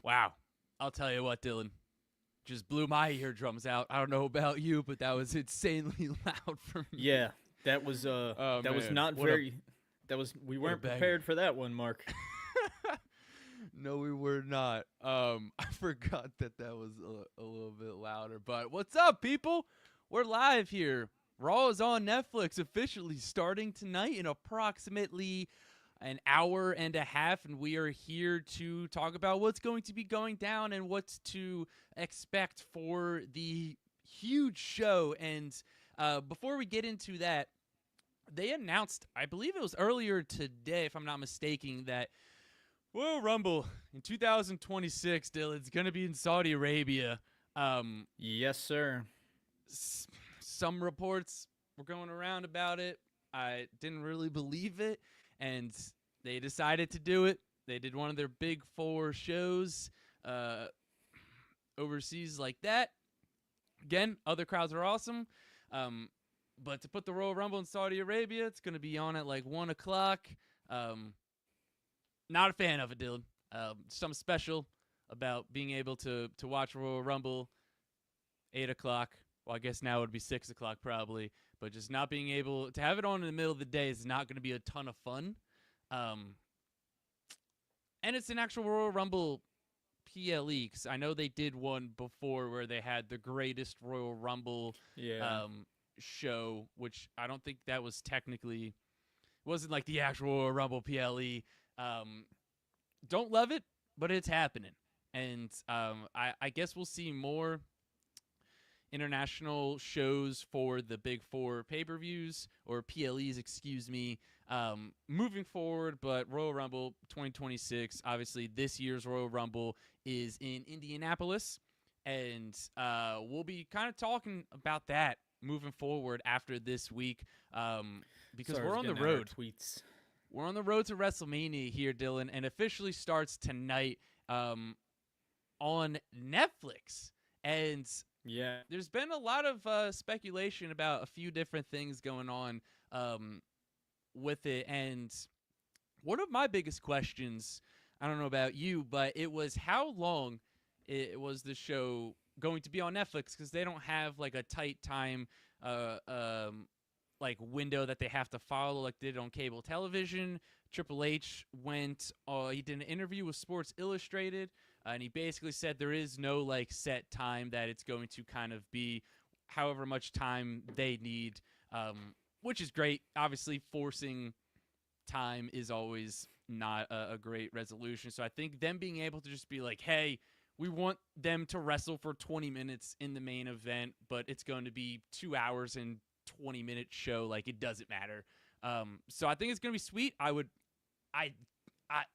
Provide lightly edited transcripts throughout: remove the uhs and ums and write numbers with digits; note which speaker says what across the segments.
Speaker 1: Wow. I'll tell you what, Dylan. Just blew my eardrums out. I don't know about you, but that was insanely loud for me.
Speaker 2: Yeah,
Speaker 1: Oh
Speaker 2: that was
Speaker 1: man,
Speaker 2: not very. That was we
Speaker 1: what a
Speaker 2: weren't
Speaker 1: banger.
Speaker 2: prepared for that one, Mark.
Speaker 1: No, we were not. I forgot that was a little bit louder. But what's up, people? We're live here. Raw is on Netflix officially starting tonight in approximately an hour and a half, and we are here to talk about what's going to be going down and what to expect for the huge show. And before we get into that, they announced, I believe it was earlier today, if I'm not mistaken, that Royal Rumble in 2026, Dylan, it's going to be in Saudi Arabia. Um,
Speaker 2: Yes, sir.
Speaker 1: some reports were going around about it. I didn't really believe it, and they decided to do it. They did one of their big four shows uh, overseas like that. Again, other crowds are awesome. Um, but to put the Royal Rumble in Saudi Arabia, it's going to be on at like 1 o'clock. Um, Not a fan of it, Dylan. Something special about being able to watch Royal Rumble 8 o'clock. Well, I guess now it would be 6 o'clock probably, but just not being able to have it on in the middle of the day is not going to be a ton of fun. Um, and it's an actual Royal Rumble PLE because I know they did one before where they had the greatest Royal Rumble
Speaker 2: Yeah.
Speaker 1: um, show, which I don't think that was technically wasn't like the actual Royal Rumble PLE. Um, don't love it, but it's happening. And I guess we'll see more international shows for the big four pay-per-views or PLEs, excuse me, moving forward. But Royal Rumble 2026, obviously this year's Royal Rumble is in Indianapolis, and we'll be kind of talking about that moving forward after this week, because
Speaker 2: Sorry, I
Speaker 1: we're
Speaker 2: was
Speaker 1: on the
Speaker 2: getting at our
Speaker 1: road.
Speaker 2: tweets.
Speaker 1: We're on the road to WrestleMania here, Dylan, and officially starts tonight on Netflix. And
Speaker 2: Yeah.
Speaker 1: there's been a lot of speculation about a few different things going on with it. And one of my biggest questions, I don't know about you, but it was how long it was the show going to be on Netflix because they don't have like a tight time uh, um, like window that they have to follow like they did on cable television. Triple H went he did an interview with Sports Illustrated, and he basically said there is no like set time that it's going to kind of be however much time they need, which is great. Obviously forcing time is always not a great resolution, so I think them being able to just be like, hey, we want them to wrestle for 20 minutes in the main event, but it's going to be 2 hours and 20-minute show. Like, it doesn't matter. So I think it's going to be sweet. I,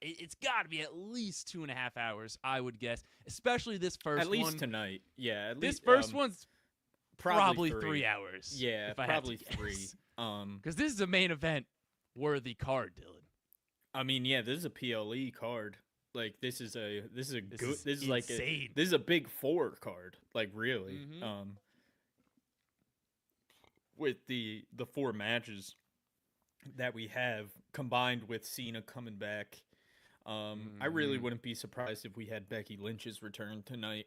Speaker 1: it's got to be at least 2.5 hours, I would guess, especially this
Speaker 2: At
Speaker 1: first
Speaker 2: least
Speaker 1: one.
Speaker 2: tonight. Yeah. At
Speaker 1: This
Speaker 2: least
Speaker 1: first one's
Speaker 2: probably
Speaker 1: probably
Speaker 2: three.
Speaker 1: 3 hours,
Speaker 2: Yeah,
Speaker 1: if I had to
Speaker 2: probably three.
Speaker 1: guess. Because this is a main event worthy card, Dylan.
Speaker 2: I mean, yeah, this is a PLE card. Like this is a
Speaker 1: This
Speaker 2: good
Speaker 1: is
Speaker 2: this is like a
Speaker 1: insane.
Speaker 2: this is a big four card. Like really.
Speaker 1: Mm-hmm.
Speaker 2: With the four matches that we have combined with Cena coming back. I really
Speaker 1: Mm-hmm.
Speaker 2: wouldn't be surprised if we had Becky Lynch's return tonight.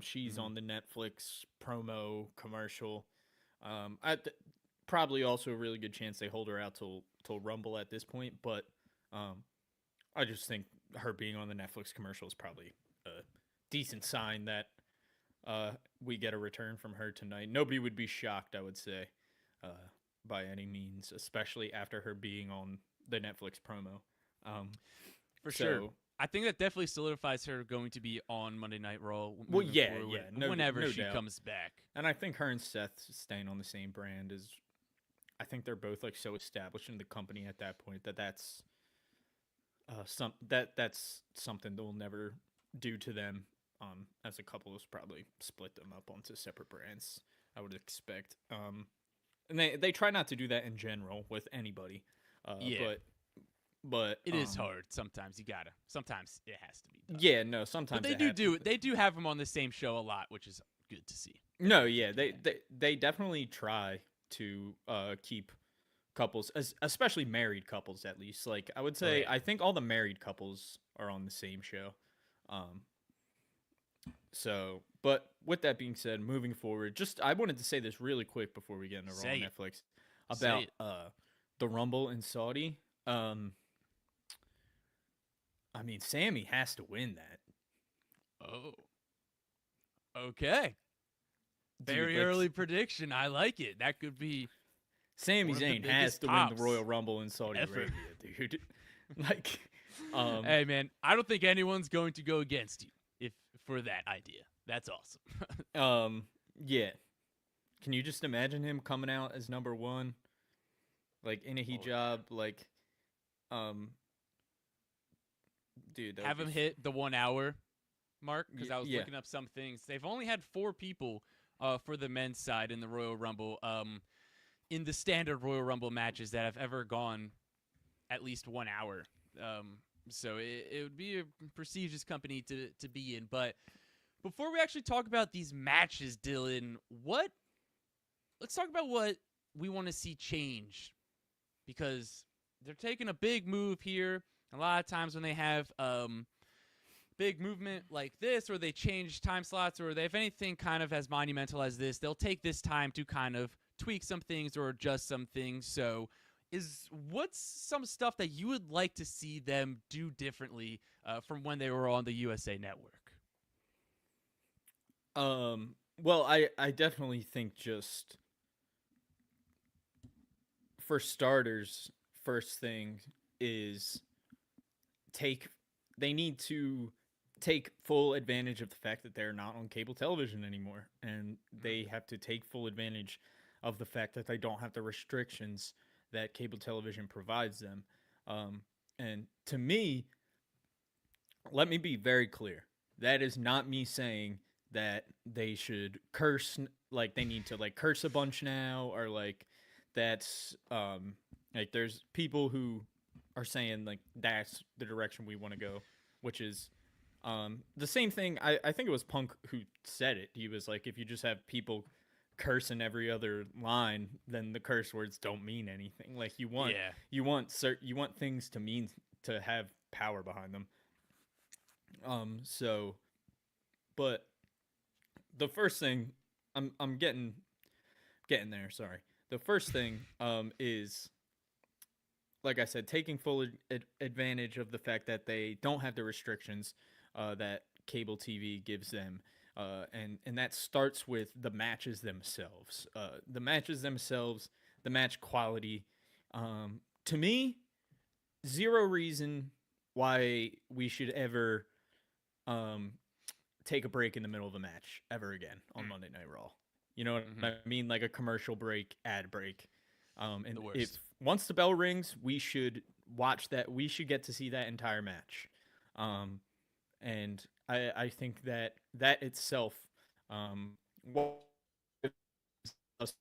Speaker 2: She's
Speaker 1: Mm-hmm.
Speaker 2: on the Netflix promo commercial. Probably also a really good chance they hold her out till Rumble at this point, but um, I just think her being on the Netflix commercial is probably a decent sign that we get a return from her tonight. Nobody would be shocked, I would say, uh, by any means, especially after her being on the Netflix promo. Um,
Speaker 1: For sure.
Speaker 2: so,
Speaker 1: I think that definitely solidifies her going to be on Monday Night Raw
Speaker 2: well,
Speaker 1: moving
Speaker 2: yeah,
Speaker 1: forward
Speaker 2: yeah,
Speaker 1: whenever
Speaker 2: no
Speaker 1: she
Speaker 2: doubt.
Speaker 1: comes back.
Speaker 2: And I think her and Seth staying on the same brand is, I think they're both like so established in the company at that point that that's something they'll never do to them. As a couple is probably split them up onto separate brands. I would expect. And they try not to do that in general with anybody. Uh,
Speaker 1: Yeah,
Speaker 2: but but
Speaker 1: it is hard. Sometimes you gotta. Sometimes it has to be done.
Speaker 2: yeah, no,
Speaker 1: But
Speaker 2: sometimes
Speaker 1: they
Speaker 2: it
Speaker 1: do
Speaker 2: have
Speaker 1: do it. They do have them on the same show a lot, which is good to see.
Speaker 2: no, yeah,
Speaker 1: Keep doing that.
Speaker 2: they definitely try to keep couples, especially married couples, at least. Like I would
Speaker 1: Oh
Speaker 2: say,
Speaker 1: yeah.
Speaker 2: I think all the married couples are on the same show. Um, So, but with that being said, moving forward, just I wanted to say this really quick before we get into Raw
Speaker 1: Say
Speaker 2: on
Speaker 1: it.
Speaker 2: Netflix
Speaker 1: Say
Speaker 2: about
Speaker 1: it.
Speaker 2: the Rumble in Saudi. I mean, Sammy has to win that,
Speaker 1: Oh. Okay.
Speaker 2: dude.
Speaker 1: Very early prediction. I like it. That could be
Speaker 2: Sami
Speaker 1: one of the
Speaker 2: Zayn has
Speaker 1: biggest
Speaker 2: to win the
Speaker 1: pops
Speaker 2: Royal Rumble in Saudi
Speaker 1: ever.
Speaker 2: Arabia, dude. like, um,
Speaker 1: Hey man, I don't think anyone's going to go against you if for that idea. That's awesome.
Speaker 2: um, yeah. Can you just imagine him coming out as number one, like in a
Speaker 1: Oh
Speaker 2: hijab, like, um, dude, that would
Speaker 1: have
Speaker 2: be,
Speaker 1: him hit the 1 hour mark because I was
Speaker 2: yeah.
Speaker 1: looking up some things. They've only had 4 people for the men's side in the Royal Rumble. In the standard Royal Rumble matches that have ever gone at least 1 hour. So it would be a prestigious company to be in. But before we actually talk about these matches, Dylan, let's talk about what we want to see change because they're taking a big move here. A lot of times when they have big movement like this, or they change time slots, or they have anything kind of as monumental as this, they'll take this time to kind of tweak some things or adjust some things. So, what's some stuff that you would like to see them do differently from when they were on the USA Network?
Speaker 2: Well, I definitely think just for starters, first thing is take they need to take full advantage of the fact that they're not on cable television anymore, and they have to take full advantage of the fact that they don't have the restrictions that cable television provides them. And to me, let me be very clear. That is not me saying that they should curse, like they need to like curse a bunch now, or like that's like there's people who are saying like that's the direction we want to go, which is the same thing. I think it was Punk who said it. He was like, if you just have people cursing every other line, then the curse words don't mean anything. Like
Speaker 1: Yeah.
Speaker 2: you want things to mean, to have power behind them. So, but the first thing I'm getting there. Sorry. The first thing is, like I said, taking full advantage of the fact that they don't have the restrictions that cable TV gives them, and that starts with the matches themselves. The match quality. To me, zero reason why we should ever um, take a break in the middle of a match ever again on Monday Night Raw. You know what
Speaker 1: Mm-hmm.
Speaker 2: I mean? Like a commercial break, ad break. And
Speaker 1: The
Speaker 2: if
Speaker 1: worst.
Speaker 2: once the bell rings, we should watch that. We should get to see that entire match. Um, and I think that that itself, will us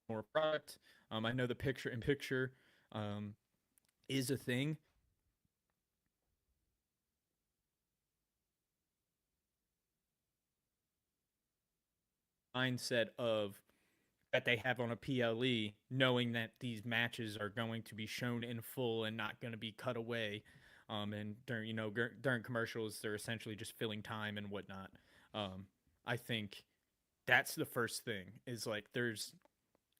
Speaker 2: more product. I know the picture in picture um, is a thing. Mindset of that they have on a PLE, knowing that these matches are going to be shown in full and not going to be cut away. And during during commercials, they're essentially just filling time and whatnot. I think that's the first thing. Is like there's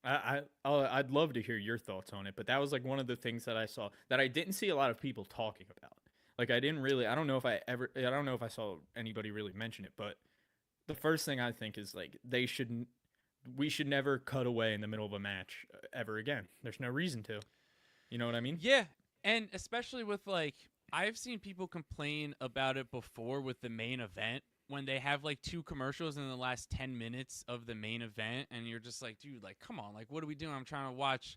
Speaker 2: I'd love to hear your thoughts on it, but that was like one of the things that I saw that I didn't see a lot of people talking about. Like I don't know if I don't know if I saw anybody really mention it, but the first thing I think is like we should never cut away in the middle of a match ever again. There's no reason to. You know what I mean?
Speaker 1: Yeah, and especially with like I've seen people complain about it before with the main event when they have like 2 commercials in the last 10 minutes of the main event and you're just like, dude, like come on, like what are we doing? I'm trying to watch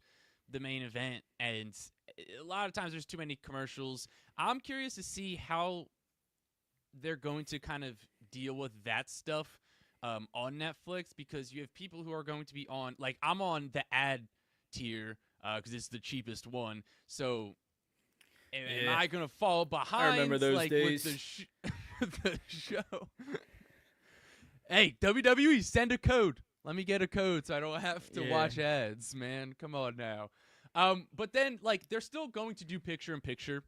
Speaker 1: the main event and a lot of times there's too many commercials. I'm curious to see how they're going to kind of deal with that stuff on Netflix because you have people who are going to be on like I'm on the ad tier because it's the cheapest one. So am
Speaker 2: Yeah,
Speaker 1: I gonna fall
Speaker 2: I remember
Speaker 1: behind
Speaker 2: those
Speaker 1: like with the
Speaker 2: days.
Speaker 1: with the show? Hey, WWE, send a code. Let me get a code so I don't have to
Speaker 2: Yeah,
Speaker 1: watch ads, man. Come on now. But then like they're still going to do picture in picture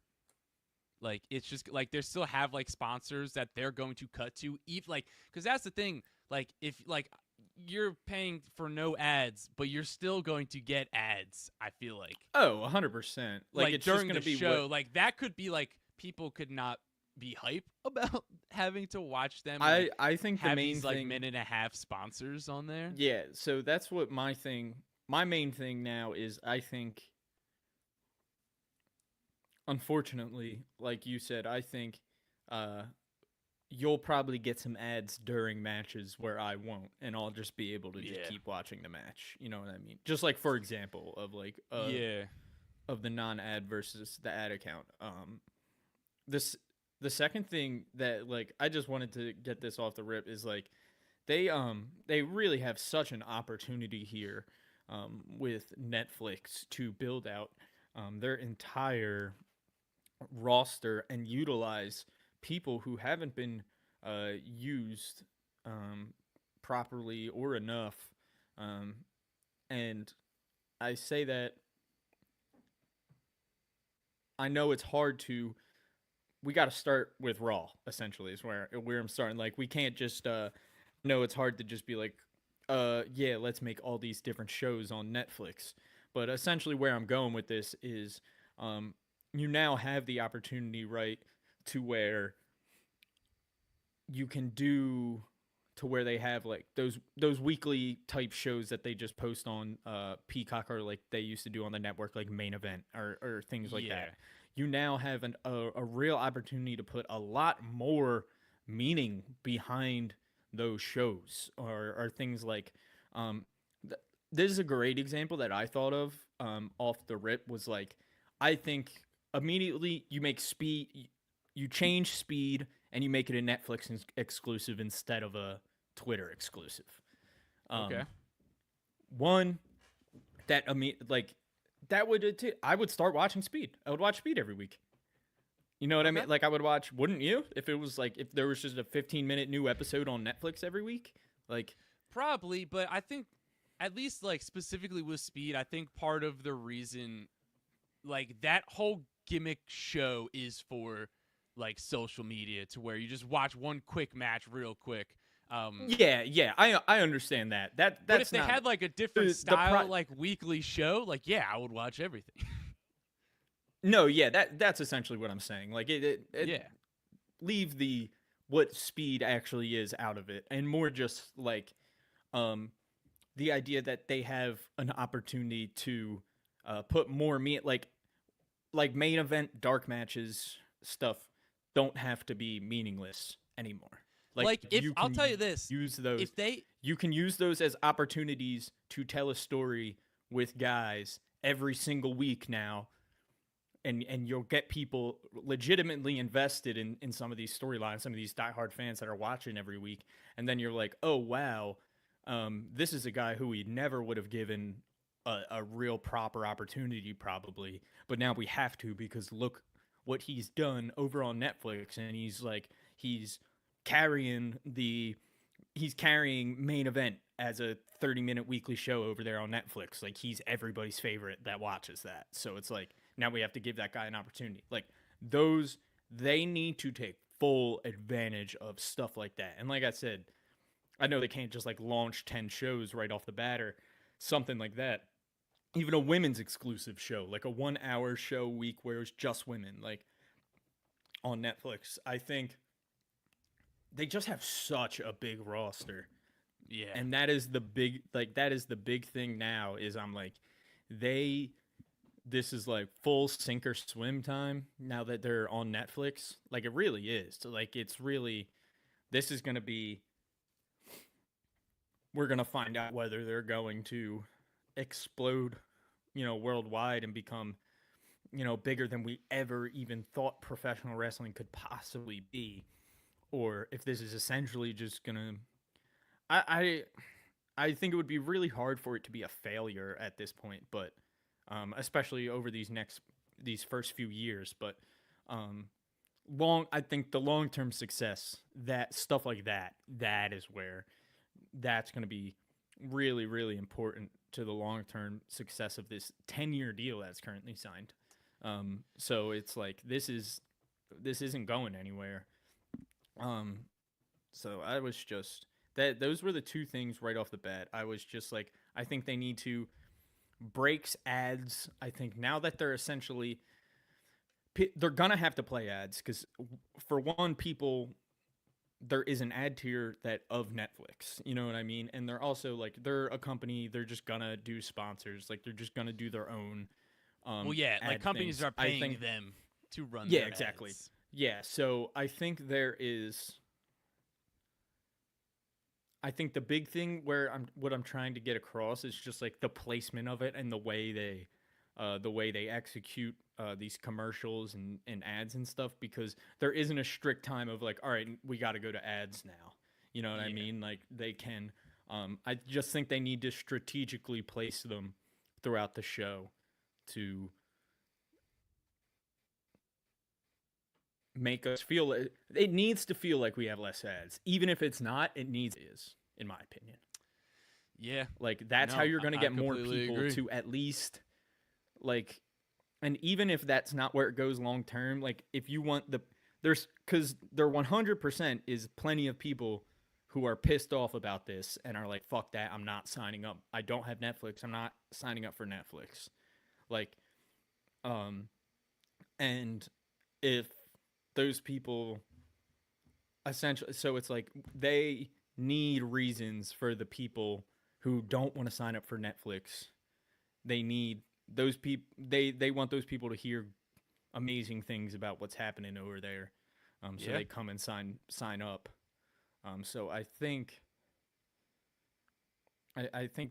Speaker 1: Like it's just like they still have like sponsors that they're going to cut to, even like because that's the thing. Like if like you're paying for no ads, but you're still going to get ads. I feel
Speaker 2: Oh, 100%. Like it's just
Speaker 1: during
Speaker 2: gonna
Speaker 1: the
Speaker 2: be
Speaker 1: show,
Speaker 2: what
Speaker 1: like that could be like people could not be hype about having to watch them like
Speaker 2: I think the
Speaker 1: have
Speaker 2: main
Speaker 1: these like
Speaker 2: thing.
Speaker 1: minute and a half sponsors on there.
Speaker 2: Yeah, so that's what my main thing now is. I think, unfortunately, like you said, I think uh you'll probably get some ads during matches where I won't, and I'll just be able to just
Speaker 1: Yeah.
Speaker 2: keep watching the match. You know what I mean? Just like, for example, of like
Speaker 1: Yeah.
Speaker 2: of the non-ad versus the ad account. This the second thing that, like, I just wanted to get this off the rip is like they really have such an opportunity here with Netflix to build out their entire roster and utilize people who haven't been used properly or enough. Um, and I say that I know it's hard to. We got to start with Raw. Essentially, is where I'm starting. Like, we can't just. No, it's hard to just be like, yeah, let's make all these different shows on Netflix. But essentially, where I'm going with this is, you now have the opportunity, right, to where you can do to where they have like those weekly type shows that they just post on Peacock, or like they used to do on the network, like Main Event or things like
Speaker 1: Yeah.
Speaker 2: that. You now have a real opportunity to put a lot more meaning behind those shows, or things like um, this is a great example that I thought of off the rip. Was like, I think immediately you change speed and you make it a Netflix exclusive instead of a Twitter exclusive.
Speaker 1: Okay.
Speaker 2: One that like that I would start watching Speed. I would watch Speed every week. You know what I
Speaker 1: Okay.
Speaker 2: mean? Like, I would watch. Wouldn't you? If it was like, if there was just a 15-minute new episode on Netflix every week, like.
Speaker 1: Probably, but I think at least like specifically with Speed, I think part of the reason like that whole gimmick show is for like social media to where you just watch one quick match real quick.
Speaker 2: Yeah, I understand that.
Speaker 1: But
Speaker 2: That's
Speaker 1: if they
Speaker 2: not
Speaker 1: had like a different
Speaker 2: the
Speaker 1: style, like weekly show, like yeah, I would watch everything.
Speaker 2: No, yeah, that's essentially what I'm saying. Like, it
Speaker 1: Yeah.
Speaker 2: leave the what Speed actually is out of it, and more just like um the idea that they have an opportunity to put more meat, like Main Event dark matches stuff don't have to be meaningless anymore. Like,
Speaker 1: Like if I'll tell you this,
Speaker 2: use those
Speaker 1: if they
Speaker 2: you can use those as opportunities to tell a story with guys every single week now, and you'll get people legitimately invested in some of these storylines, some of these diehard fans that are watching every week, and then you're like, oh wow, this is a guy who we never would have given a real proper opportunity probably, but now we have to because look what he's done over on Netflix, and he's carrying Main Event as a 30-minute weekly show over there on Netflix. Like, he's everybody's favorite that watches that. So it's like, now we have to give that guy an opportunity. Like, they need to take full advantage of stuff like that. And like I said, I know they can't just like launch 10 shows right off the bat or something like that. Even a women's exclusive show, like a 1 hour show week where it's just women, like on Netflix. I think they just have such a big roster.
Speaker 1: yeah.
Speaker 2: And that is the big thing now is I'm like, this is like full sink or swim time now that they're on Netflix. Like, it really is. So like, it's really, this is going to be, we're going to find out whether they're going to explode, worldwide and become, bigger than we ever even thought professional wrestling could possibly be, or if this is essentially just gonna. I think it would be really hard for it to be a failure at this point, but especially over these first few years, but I think the long-term success, that stuff like that is where that's going to be really, really important to the long-term success of this 10-year deal that's currently signed. So it's like, this is this isn't going anywhere. So I was just that those were the two things right off the bat. I was just like, I think they need to breaks ads. I think now that they're essentially they're gonna have to play ads because for one, people there is an ad tier that of Netflix. You know what I mean? And they're also like they're a company. They're just gonna do sponsors. Like they're just gonna do their own.
Speaker 1: Well, yeah, like companies
Speaker 2: things.
Speaker 1: are paying them to run.
Speaker 2: Yeah,
Speaker 1: their
Speaker 2: exactly.
Speaker 1: ads.
Speaker 2: Yeah, so I think there is. I think the big thing where what I'm trying to get across is just like the placement of it and the way they execute these commercials and ads and stuff, because there isn't a strict time of like, all right, we got to go to ads now. You know what I mean? Like they can. I just think they need to strategically place them throughout the show to make us feel it needs to feel like we have less ads. Even if it's not, it needs is, in my opinion.
Speaker 1: Yeah.
Speaker 2: Like that's how you're going to get more people to at least like, and even if that's not where it goes long term, like if you want because there 100% is plenty of people who are pissed off about this and are like, fuck that, I'm not signing up. I don't have Netflix. I'm not signing up for Netflix. Like, and if those people essentially, so it's like they need reasons for the people who don't want to sign up for Netflix. They need those people. They want those people to hear amazing things about what's happening over there. So they come and sign up. So I think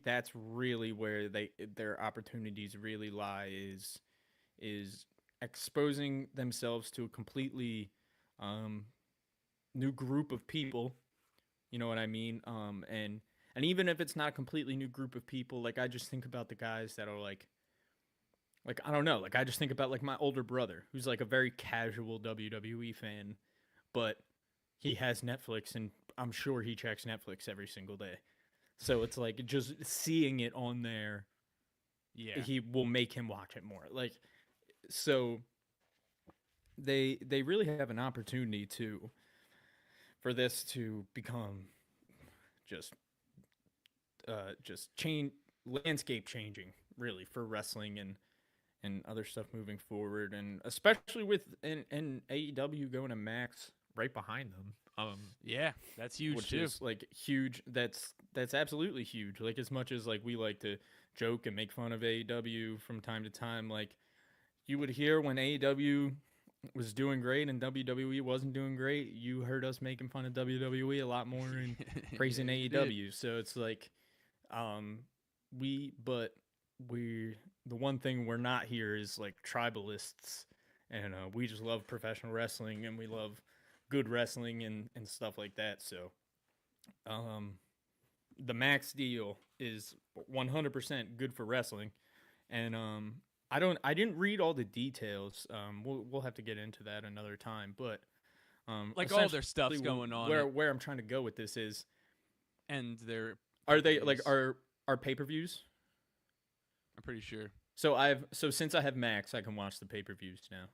Speaker 2: that's really where their opportunities really lie is exposing themselves to a completely new group of people. You know what I mean? And even if it's not a completely new group of people, like I just think about the guys that are like I don't know, like I just think about like my older brother who's like a very casual WWE fan, but he has Netflix and I'm sure he checks Netflix every single day. So it's like just seeing it on there, he will make him watch it more. Like, so they really have an opportunity for this to become just landscape changing, really, for wrestling and other stuff moving forward, and especially with and AEW going to Max right behind them.
Speaker 1: That's huge
Speaker 2: which
Speaker 1: too.
Speaker 2: Is like huge. That's absolutely huge. Like as much as like we like to joke and make fun of AEW from time to time, like you would hear when AEW was doing great and WWE wasn't doing great, you heard us making fun of WWE a lot more and praising AEW. So it's like the one thing we're not here is like tribalists, and we just love professional wrestling and we love good wrestling and stuff like that. So the Max deal is 100% good for wrestling, and I didn't read all the details. We'll have to get into that another time, but
Speaker 1: like all their stuff's going on.
Speaker 2: Where I'm trying to go with this is,
Speaker 1: and
Speaker 2: are they like are pay-per-views?
Speaker 1: I'm pretty sure.
Speaker 2: So since I have Max, I can watch the pay-per-views now.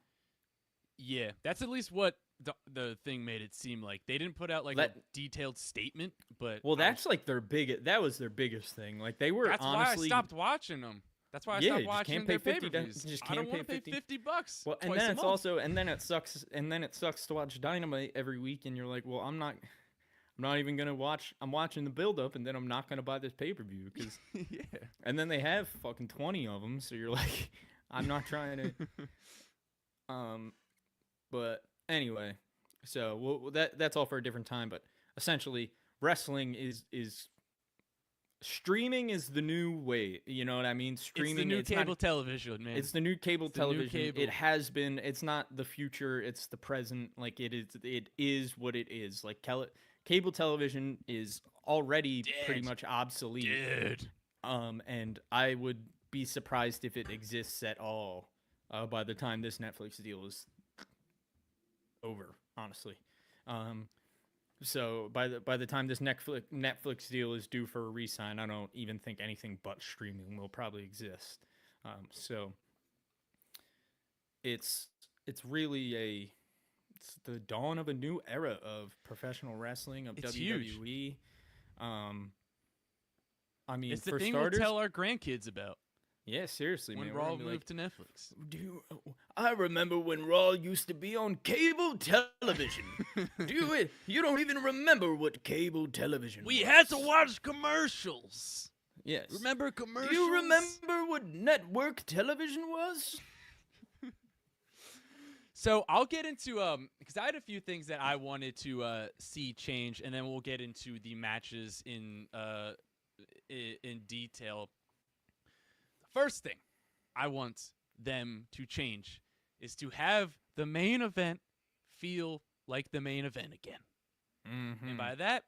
Speaker 1: Yeah, that's at least what the thing made it seem like. They didn't put out like a detailed statement, but
Speaker 2: that's like that was their biggest thing. Like they were
Speaker 1: that's
Speaker 2: honestly
Speaker 1: why I stopped watching them. That's why I stopped watching their pay-per-views. I don't want to pay $50.
Speaker 2: Well, and then it's also it sucks to watch Dynamite every week, and you're like, well, I'm not even gonna watch. I'm watching the build-up, and then I'm not gonna buy this pay-per-view because And then they have fucking 20 of them, so you're like, I'm not trying to. But anyway, so that's all for a different time. But essentially, wrestling is streaming is the new way. You know what I mean? Streaming.
Speaker 1: It's the new cable television, man.
Speaker 2: It's the new cable television. It has been. It's not the future. It's the present. Like it is. It is what it is. Like cable television is already pretty much obsolete.
Speaker 1: Dude.
Speaker 2: And I would be surprised if it exists at all by the time this Netflix deal is over, honestly. So by the time this Netflix deal is due for a re-sign, I don't even think anything but streaming will probably exist. So it's really It's the dawn of a new era of professional wrestling, of
Speaker 1: It's
Speaker 2: WWE.
Speaker 1: huge.
Speaker 2: I mean,
Speaker 1: It's the
Speaker 2: for
Speaker 1: thing
Speaker 2: starters,
Speaker 1: we'll tell our grandkids about
Speaker 2: yeah, seriously,
Speaker 1: when
Speaker 2: man.
Speaker 1: Raw moved to Netflix.
Speaker 2: I remember when Raw used to be on cable television. You don't even remember what cable television
Speaker 1: We
Speaker 2: was.
Speaker 1: had to watch commercials.
Speaker 2: Yes.
Speaker 1: Remember commercials?
Speaker 2: Do you remember what network television was?
Speaker 1: So I'll get into because I had a few things that I wanted to see change, and then we'll get into the matches in detail. First thing I want them to change is to have the main event feel like the main event again.
Speaker 2: Mm-hmm.
Speaker 1: And by that,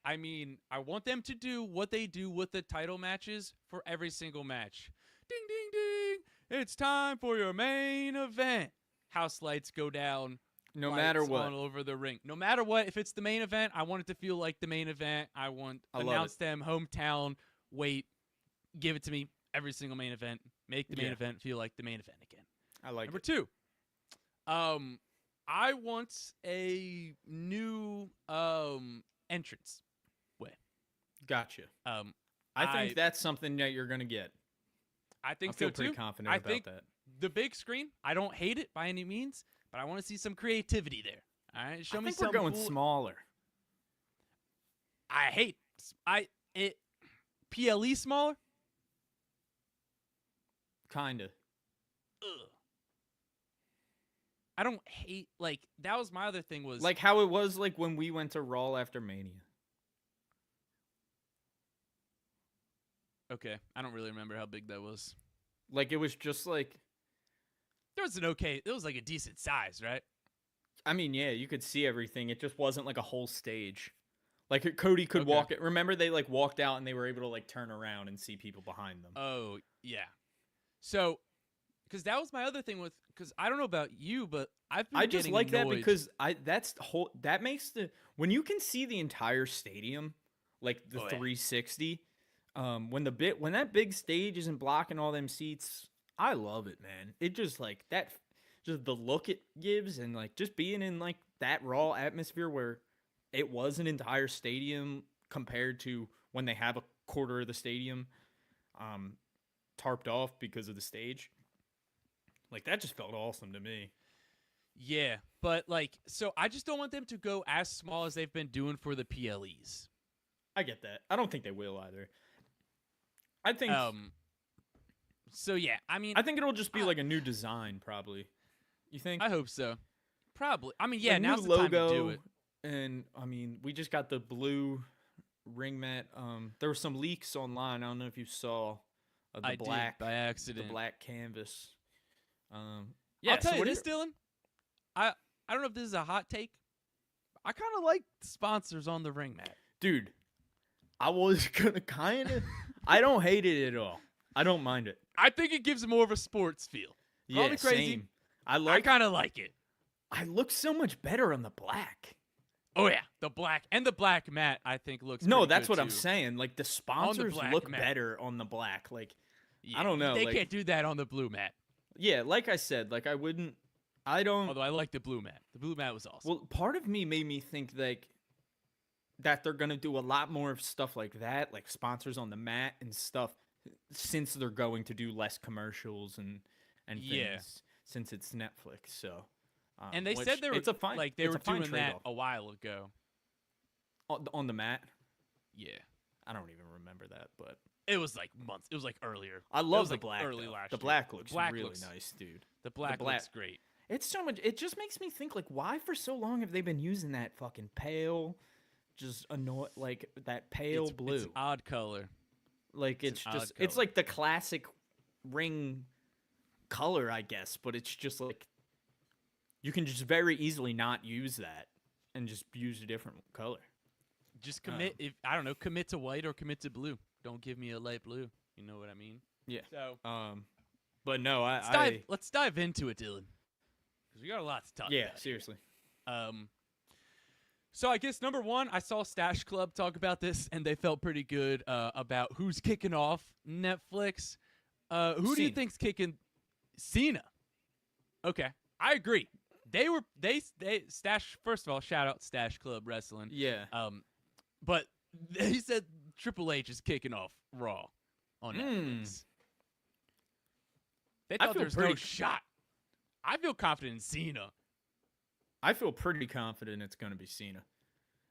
Speaker 1: I mean I want them to do what they do with the title matches for every single match. Ding, ding, ding. It's time for your main event. House lights go down.
Speaker 2: No matter what.
Speaker 1: All over the ring. No matter what, if it's the main event, I want it to feel like the main event. I announce them, hometown, wait, give it to me. Every single main event. Make the main event feel like the main event again.
Speaker 2: I like
Speaker 1: Number
Speaker 2: it.
Speaker 1: 2. I want a new entrance way.
Speaker 2: Gotcha. I think that's something that you're gonna get.
Speaker 1: I think
Speaker 2: I feel
Speaker 1: so
Speaker 2: pretty
Speaker 1: too.
Speaker 2: confident about that.
Speaker 1: The big screen, I don't hate it by any means, but I want to see some creativity there. All right, show
Speaker 2: I
Speaker 1: me
Speaker 2: think
Speaker 1: some.
Speaker 2: we're going
Speaker 1: cool.
Speaker 2: smaller.
Speaker 1: I hate it. PLE smaller.
Speaker 2: Kinda.
Speaker 1: Ugh. I don't hate that was my other thing was
Speaker 2: like how it was like when we went to Raw after Mania.
Speaker 1: Okay, I don't really remember how big that was.
Speaker 2: Like it was just like
Speaker 1: it was like a decent size, right?
Speaker 2: I mean, yeah, you could see everything. It just wasn't like a whole stage. Like Cody could walk it. Remember they like walked out and they were able to like turn around and see people behind them.
Speaker 1: Oh, yeah. So, because that was my other thing because I don't know about you, but I just
Speaker 2: like
Speaker 1: annoyed.
Speaker 2: that because that makes when you can see the entire stadium, like the 360, when that big stage isn't blocking all them seats, I love it, man. It just like that, just the look it gives, and like just being in like that Raw atmosphere where it was an entire stadium compared to when they have a quarter of the stadium tarped off because of the stage. Like that just felt awesome to me.
Speaker 1: Yeah, but so I just don't want them to go as small as they've been doing for the PLEs.
Speaker 2: I get that. I don't think they will either. I think
Speaker 1: so yeah, I mean
Speaker 2: I think it'll just be like a new design probably. You think?
Speaker 1: I hope so. Probably. I mean, yeah, now's the
Speaker 2: logo,
Speaker 1: time to do it.
Speaker 2: And I mean, we just got the blue ring mat. There were some leaks online. I don't know if you saw the black
Speaker 1: did, by accident.
Speaker 2: The black canvas.
Speaker 1: Yeah, I'll tell you this, Dylan. I don't know if this is a hot take. I kind of like the sponsors on the ring mat.
Speaker 2: Dude, I was gonna kind of. I don't hate it at all. I don't mind it.
Speaker 1: I think it gives more of a sports feel.
Speaker 2: Yeah,
Speaker 1: Call me crazy.
Speaker 2: Same.
Speaker 1: I kind of like it.
Speaker 2: I look so much better on the black.
Speaker 1: Oh yeah, the black mat I think looks.
Speaker 2: No, that's
Speaker 1: good
Speaker 2: what
Speaker 1: too.
Speaker 2: I'm saying. Like the sponsors look better on the black. Like
Speaker 1: yeah,
Speaker 2: I don't know.
Speaker 1: They can't do that on the blue mat.
Speaker 2: Yeah, like I said, like I don't.
Speaker 1: Although I like the blue mat. The blue mat was awesome.
Speaker 2: Well, part of me made me think like that they're gonna do a lot more of stuff like that, like sponsors on the mat and stuff, since they're going to do less commercials and things since it's Netflix. So.
Speaker 1: And they said they were they were doing that a while ago.
Speaker 2: On the mat?
Speaker 1: Yeah.
Speaker 2: I don't even remember that, but
Speaker 1: it was like months. It was like earlier.
Speaker 2: I love the black.
Speaker 1: Early last
Speaker 2: the
Speaker 1: year.
Speaker 2: black looks really nice, dude.
Speaker 1: The black looks great.
Speaker 2: It's so much. It just makes me think like, why for so long have they been using that fucking pale, that pale blue?
Speaker 1: It's an odd color.
Speaker 2: Like it's like the classic ring color, I guess, but it's just like. You can just very easily not use that and just use a different color.
Speaker 1: Just commit commit to white or commit to blue. Don't give me a light blue. You know what I mean?
Speaker 2: Yeah.
Speaker 1: So,
Speaker 2: but no,
Speaker 1: let's dive into it, Dylan. Because we got a lot to talk about.
Speaker 2: Yeah, seriously.
Speaker 1: So I guess number one, I saw Stash Club talk about this, and they felt pretty good about who's kicking off Netflix. Who do you think's kicking? Cena. Okay, I agree. they Stash. First of all, shout out Stash Club Wrestling.
Speaker 2: Yeah.
Speaker 1: But they said Triple H is kicking off Raw on Netflix. They thought there was no shot. I feel confident in Cena.
Speaker 2: I feel pretty confident it's going to be Cena.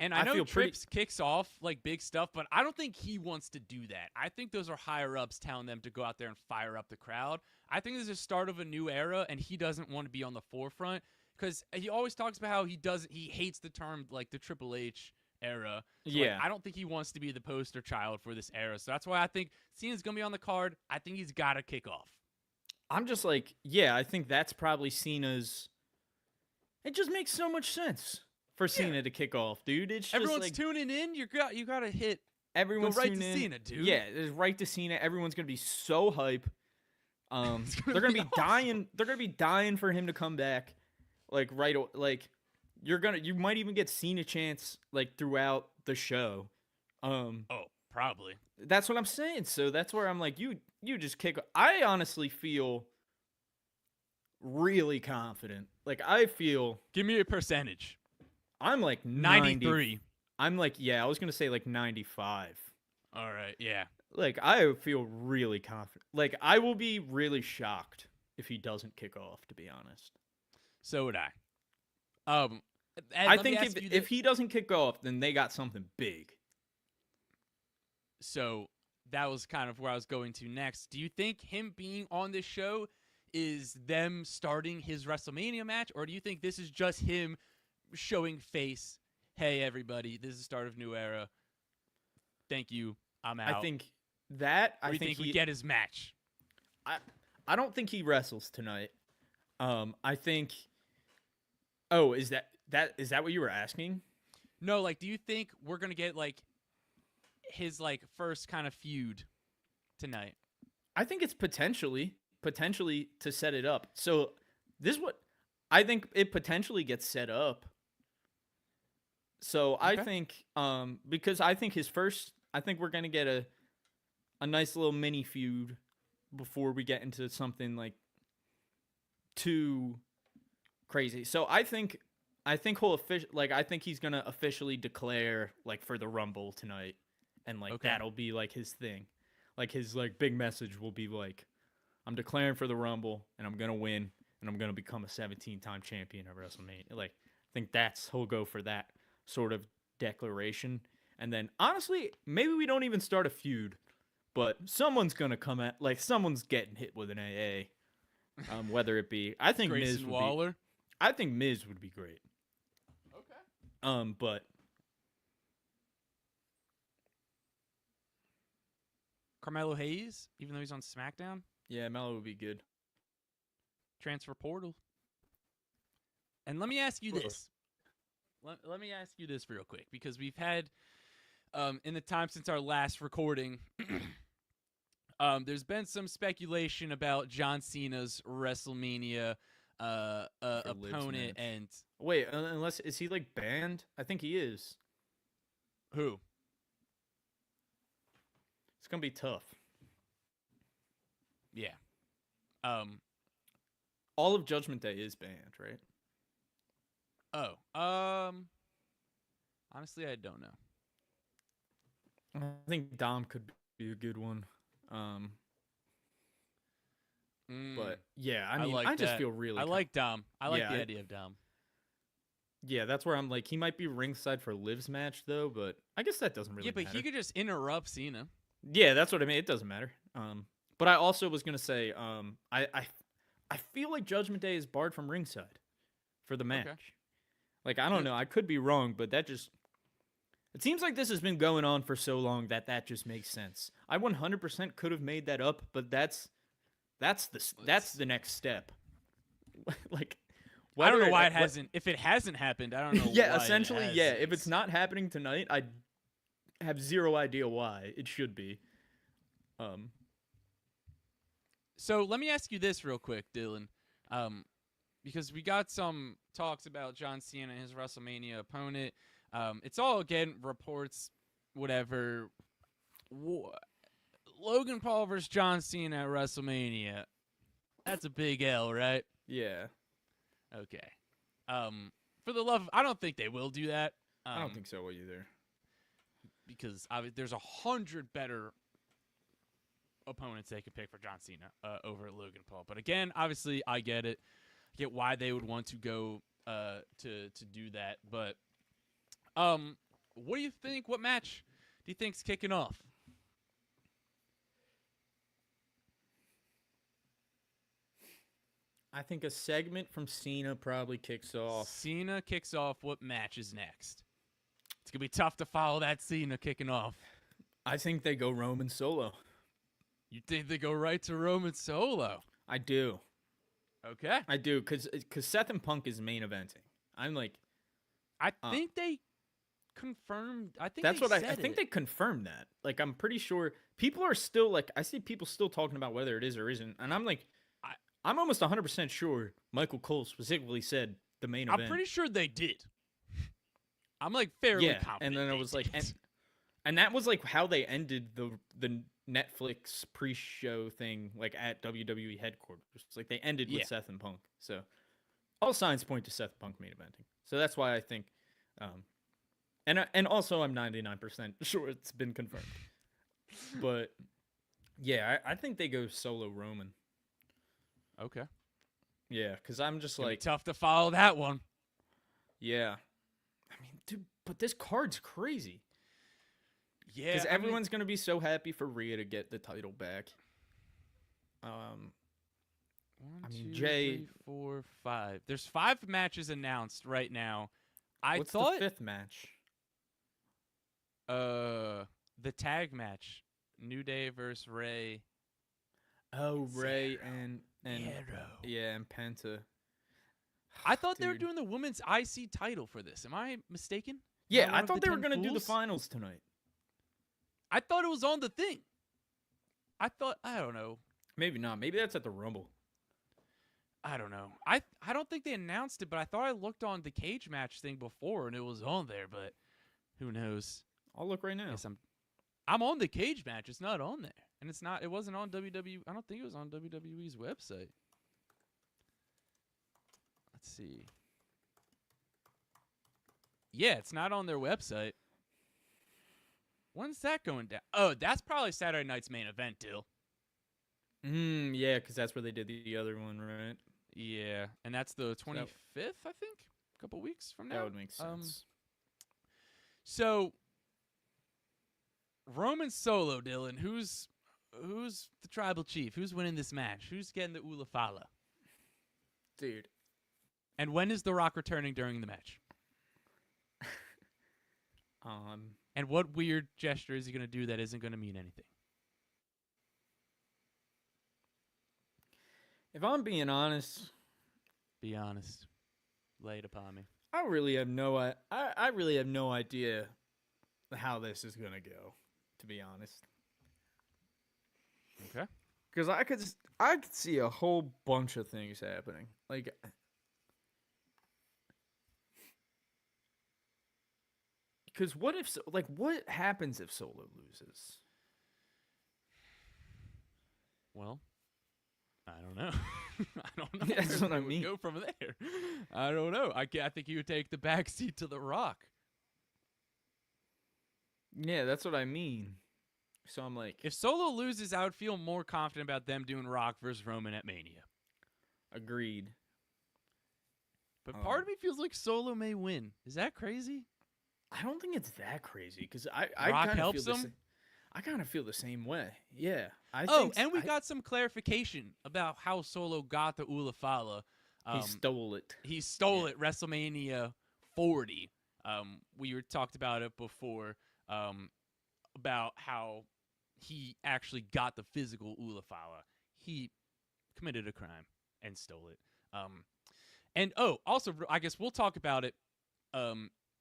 Speaker 1: And I know Trips kicks off like big stuff, but I don't think he wants to do that. I think those are higher ups telling them to go out there and fire up the crowd. I think this is the start of a new era, and he doesn't want to be on the forefront because he always talks about how he hates the term like the Triple H era. So,
Speaker 2: yeah.
Speaker 1: I don't think he wants to be the poster child for this era. So that's why I think Cena's going to be on the card. I think he's got to kick off.
Speaker 2: I'm just like, yeah, I think that's probably Cena's. It just makes so much sense for Cena to kick off, dude. It's just
Speaker 1: everyone's
Speaker 2: like,
Speaker 1: tuning in. You got to hit.
Speaker 2: Everyone's
Speaker 1: go right
Speaker 2: tuning
Speaker 1: to
Speaker 2: in.
Speaker 1: Cena, dude.
Speaker 2: Yeah, it's right to Cena. Everyone's gonna be so hype. They're gonna be
Speaker 1: awesome.
Speaker 2: dying. They're gonna be dying for him to come back. Like you might even get Cena chants like throughout the show.
Speaker 1: Oh, probably.
Speaker 2: That's what I'm saying. So that's where I'm like, you just kick. I honestly feel really confident. Like I feel.
Speaker 1: Give me a percentage.
Speaker 2: I'm like
Speaker 1: 93.
Speaker 2: I'm like, yeah, I was gonna say like 95.
Speaker 1: All right, yeah.
Speaker 2: Like I feel really confident. Like I will be really shocked if he doesn't kick off. To be honest.
Speaker 1: So would I.
Speaker 2: I think if he doesn't kick off, then they got something big.
Speaker 1: So that was kind of where I was going to next. Do you think him being on this show is them starting his WrestleMania match, or do you think this is just him showing face? Hey, everybody, this is the start of a new era. Thank you. I'm out.
Speaker 2: I think that.
Speaker 1: Or I think we get his match.
Speaker 2: I don't think he wrestles tonight. I think. Oh, is that what you were asking?
Speaker 1: No, like, do you think we're gonna get like his like first kind of feud tonight?
Speaker 2: I think it's potentially to set it up. So this is what I think it potentially gets set up. So I think because I think I think we're gonna get a nice little mini feud before we get into something like too crazy. So I think he'll I think he's gonna officially declare like for the Rumble tonight, and like that'll be like his thing, like his like big message will be like, I'm declaring for the Rumble and I'm gonna win and I'm gonna become a 17-time champion of WrestleMania. Like I think he'll go for that sort of declaration, and then honestly maybe we don't even start a feud, but someone's gonna come at like someone's getting hit with an AA. Whether it be I think Miz would
Speaker 1: Waller.
Speaker 2: I think Miz would be great. Okay. But
Speaker 1: Carmelo Hayes, even though he's on SmackDown.
Speaker 2: Yeah, Melo would be good.
Speaker 1: Transfer portal. And let me ask you this. Let me ask you this real quick, because we've had, in the time since our last recording, there's been some speculation about John Cena's WrestleMania opponent. And
Speaker 2: wait, unless is he like banned? I think he is.
Speaker 1: Who?
Speaker 2: It's gonna be tough.
Speaker 1: Yeah.
Speaker 2: All of Judgment Day is banned, right?
Speaker 1: Oh. Honestly, I don't know.
Speaker 2: I think Dom could be a good one. But yeah, I mean, I just feel really.
Speaker 1: I like Dom. I like the idea of Dom.
Speaker 2: Yeah, that's where I'm like, he might be ringside for Liv's match though, but I guess that doesn't really matter.
Speaker 1: Yeah, but he could just interrupt Cena.
Speaker 2: Yeah, that's what I mean. It doesn't matter. But I also was gonna say, I feel like Judgment Day is barred from ringside for the match. Okay. Like I don't know, I could be wrong, but that just. It seems like this has been going on for so long that just makes sense. I 100% could have made that up, but that's the next step. Like,
Speaker 1: I don't know why it hasn't. If it hasn't happened, I don't know.
Speaker 2: Yeah, why essentially, yeah. If it's not happening tonight, I have zero idea why it should be.
Speaker 1: So let me ask you this real quick, Dylan, because we got some talks about John Cena and his WrestleMania opponent. It's all, again, reports, whatever. Logan Paul versus John Cena at WrestleMania. That's a big L, right?
Speaker 2: Yeah.
Speaker 1: Okay. For the love, I don't think they will do that.
Speaker 2: I don't think so either.
Speaker 1: Because there's 100 better opponents they could pick for John Cena over Logan Paul. But again, obviously, I get it. I get why they would want to go to do that. But what do you think? What match do you think's kicking off?
Speaker 2: I think a segment from Cena probably kicks off.
Speaker 1: Cena kicks off. What match is next? It's going to be tough to follow that Cena kicking off.
Speaker 2: I think they go Roman Solo.
Speaker 1: You think they go right to Roman Solo?
Speaker 2: I do.
Speaker 1: Okay.
Speaker 2: I do, because Seth and Punk is main eventing. I'm like...
Speaker 1: I think they confirmed... I think
Speaker 2: that's
Speaker 1: they
Speaker 2: what
Speaker 1: said
Speaker 2: I think
Speaker 1: it.
Speaker 2: they confirmed that. Like, I'm pretty sure... People are still, like... I see people still talking about whether it is or isn't. And I'm like... I'm almost 100% sure Michael Cole specifically said the main event.
Speaker 1: I'm pretty sure they did. I'm like fairly confident.
Speaker 2: And then it was like, and that was like how they ended the Netflix pre-show thing, like at WWE headquarters. It's like they ended with Seth and Punk. So all signs point to Seth Punk main eventing. So that's why I think, and also I'm 99% sure it's been confirmed. But yeah, I think they go Solo Roman.
Speaker 1: Okay.
Speaker 2: Yeah, because I'm just like
Speaker 1: tough to follow that one.
Speaker 2: Yeah. I mean, dude, but this card's crazy.
Speaker 1: Yeah.
Speaker 2: Because everyone's going to be so happy for Rhea to get the title back.
Speaker 1: One,
Speaker 2: I mean,
Speaker 1: two,
Speaker 2: Jay...
Speaker 1: 3, 4, 5. There's 5 matches announced right now.
Speaker 2: What's the 5th match?
Speaker 1: The tag match. New Day versus Ray.
Speaker 2: Oh, Ray and
Speaker 1: Hero.
Speaker 2: Yeah, and Penta.
Speaker 1: I thought they were doing the women's IC title for this. Am I mistaken?
Speaker 2: Yeah, I thought they were going to do the finals tonight.
Speaker 1: I thought it was on the thing. I don't know.
Speaker 2: Maybe not. Maybe that's at the Rumble.
Speaker 1: I don't know. I don't think they announced it, but I thought I looked on the cage match thing before and it was on there, but who knows?
Speaker 2: I'll look right now.
Speaker 1: Yes, I'm on the cage match. It's not on there. And it wasn't on WWE. I don't think it was on WWE's website. Let's see. Yeah, it's not on their website. When's that going down? Oh, that's probably Saturday night's main event, Dill.
Speaker 2: Yeah, because that's where they did the other one, right?
Speaker 1: Yeah, and that's the 25th, I think? A couple weeks from now?
Speaker 2: That would make sense.
Speaker 1: So, Roman Solo, Dylan, who's the tribal chief? Who's winning this match? Who's getting the Ulafala?
Speaker 2: Dude.
Speaker 1: And when is The Rock returning during the match? And what weird gesture is he going to do that isn't going to mean anything?
Speaker 2: If I'm being honest...
Speaker 1: Be honest. Lay it upon me.
Speaker 2: I really have no idea how this is going to go, to be honest.
Speaker 1: Okay.
Speaker 2: Because I could see a whole bunch of things happening. Like, because what happens if Solo loses?
Speaker 1: Well, I don't know. I don't know.
Speaker 2: That's what I mean.
Speaker 1: Go from there. I don't know. I think you would take the backseat to The Rock.
Speaker 2: Yeah, that's what I mean. So I'm like...
Speaker 1: If Solo loses, I would feel more confident about them doing Rock versus Roman at Mania.
Speaker 2: Agreed.
Speaker 1: But part of me feels like Solo may win. Is that crazy?
Speaker 2: I don't think it's that crazy, because
Speaker 1: Rock
Speaker 2: kind of
Speaker 1: helps
Speaker 2: feel
Speaker 1: him?
Speaker 2: I kind of feel the same way. Yeah.
Speaker 1: We got some clarification about how Solo got the Ulafala.
Speaker 2: He stole it.
Speaker 1: He stole it WrestleMania 40. We talked about it before, about how he actually got the physical Ulafala. He committed a crime and stole it. And also, I guess we'll talk about it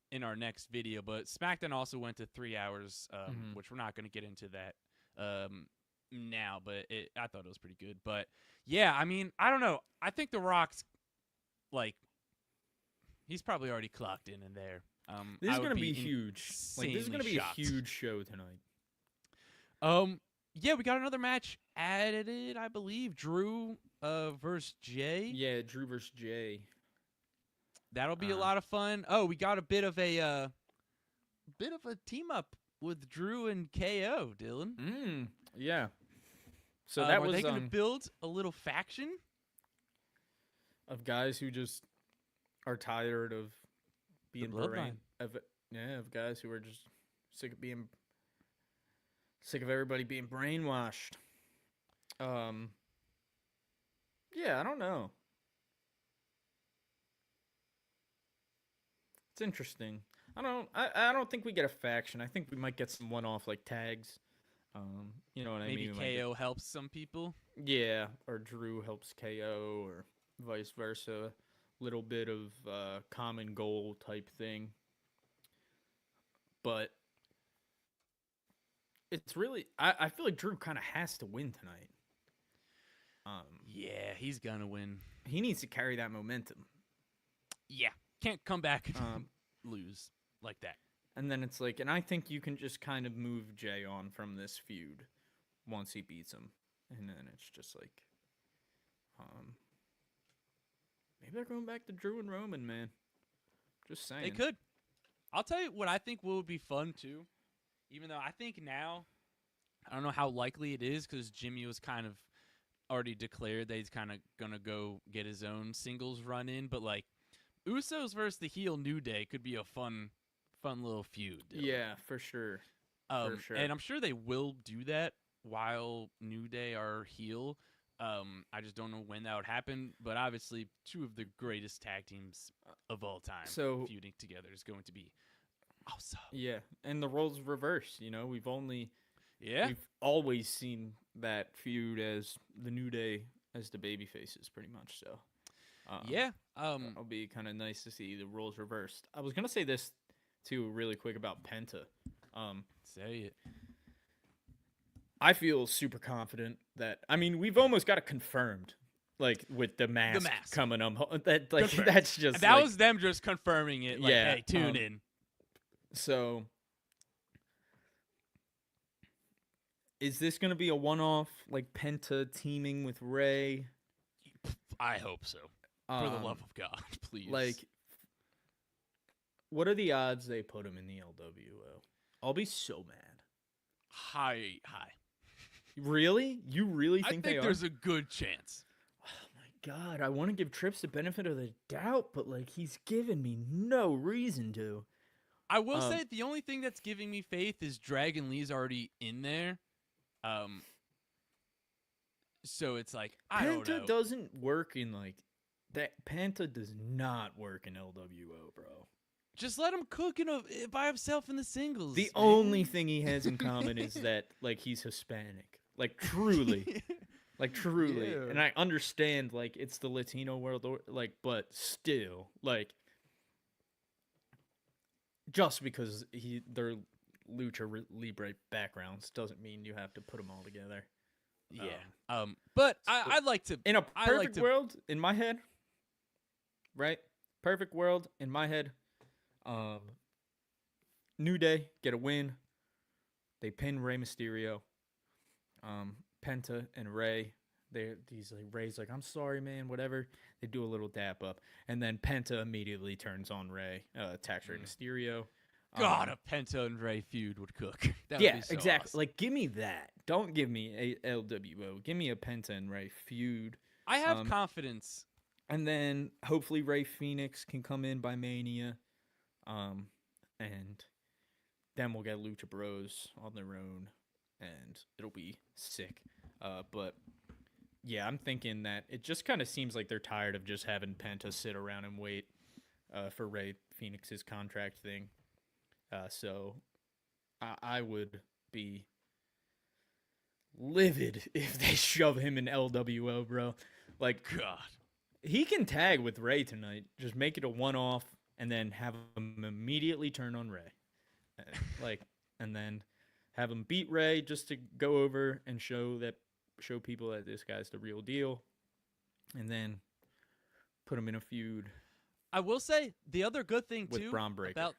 Speaker 1: in our next video, but SmackDown also went to 3 hours, which we're not going to get into that now, but I thought it was pretty good. But yeah, I mean, I don't know. I think The Rock's he's probably already clocked in there.
Speaker 2: This is going to be huge. Like, this is going to be a huge show tonight.
Speaker 1: Yeah, we got another match added, I believe. Drew versus Jay.
Speaker 2: Yeah, Drew versus Jay.
Speaker 1: That'll be a lot of fun. Oh, we got a bit of a team up with Drew and KO, Dylan.
Speaker 2: Yeah. So
Speaker 1: are
Speaker 2: that was
Speaker 1: they going to build a little faction
Speaker 2: of guys who just are tired of being
Speaker 1: bloodline
Speaker 2: of guys who are just sick of everybody being brainwashed. Yeah, I don't know. It's interesting. I don't think we get a faction. I think we might get some one-off like tags. You know what I mean?
Speaker 1: Maybe KO helps some people.
Speaker 2: Yeah, or Drew helps KO, or vice versa. Little bit of common goal type thing. But it's really, I feel like Drew kind of has to win tonight.
Speaker 1: Yeah, he's gonna win.
Speaker 2: He needs to carry that momentum.
Speaker 1: Yeah, can't come back and lose like that.
Speaker 2: And then it's like, and I think you can just kind of move Jay on from this feud once he beats him. And then it's just like, maybe they're going back to Drew and Roman, man. Just saying.
Speaker 1: They could. I'll tell you what I think would be fun, too. Even though I think now, I don't know how likely it is because Jimmy was kind of already declared that he's kind of going to go get his own singles run in. But, like, Usos versus the heel New Day could be a fun little feud.
Speaker 2: Yeah, for sure.
Speaker 1: For sure. And I'm sure they will do that while New Day are heel. I just don't know when that would happen. But obviously, two of the greatest tag teams of all time feuding together is going to be awesome.
Speaker 2: Yeah, and the roles reverse. You know, we've always seen that feud as the New Day as the baby faces, pretty much. So, it'll be kind of nice to see the roles reversed. I was gonna say this too, really quick about Penta.
Speaker 1: Say it.
Speaker 2: I feel super confident that we've almost got it confirmed, like with the mask coming up. That like confirmed. That's just
Speaker 1: that was them just confirming it. Like, hey, tune in.
Speaker 2: So, is this gonna be a one-off, like Penta teaming with Ray?
Speaker 1: I hope so. For the love of God, please.
Speaker 2: Like, what are the odds they put him in the LWO? I'll be so mad.
Speaker 1: High.
Speaker 2: Really? You really think they are?
Speaker 1: I think there's a good chance.
Speaker 2: Oh my God, I want to give Trips the benefit of the doubt, but like he's given me no reason to.
Speaker 1: I will say the only thing that's giving me faith is Dragon Lee's already in there. So it's like I don't know.
Speaker 2: Penta doesn't work in like that. Penta does not work in LWO, bro.
Speaker 1: Just let him cook by himself in the singles.
Speaker 2: The only thing he has in common is that like he's Hispanic. Like truly. Like truly. Yeah. And I understand like it's the Latino world but still like just because they're lucha libre backgrounds doesn't mean you have to put them all together.
Speaker 1: Yeah. But I'd like to
Speaker 2: in a perfect world in my head, right? Perfect world in my head. New Day get a win. They pin Rey Mysterio. Penta and Ray, Ray's like, I'm sorry, man, whatever. They do a little dap up, and then Penta immediately turns on Ray, attacks Rey Mysterio.
Speaker 1: God, a Penta and Ray feud would cook. That
Speaker 2: yeah,
Speaker 1: would be so
Speaker 2: exactly.
Speaker 1: Awesome.
Speaker 2: Like, give me that. Don't give me a LWO. Give me a Penta and Ray feud.
Speaker 1: I have confidence.
Speaker 2: And then hopefully Ray Phoenix can come in by Mania. And then we'll get Lucha Bros on their own, and it'll be sick. But yeah, I'm thinking that it just kind of seems like they're tired of just having Penta sit around and wait for Ray Phoenix's contract thing. So I would be livid if they shove him in LWO, bro. Like,
Speaker 1: God,
Speaker 2: he can tag with Ray tonight. Just make it a one-off. And then have him immediately turn on Ray. And then have him beat Ray just to go over and show people that this guy's the real deal. And then put him in a feud.
Speaker 1: I will say the other good thing
Speaker 2: with
Speaker 1: too
Speaker 2: Braun Breaker.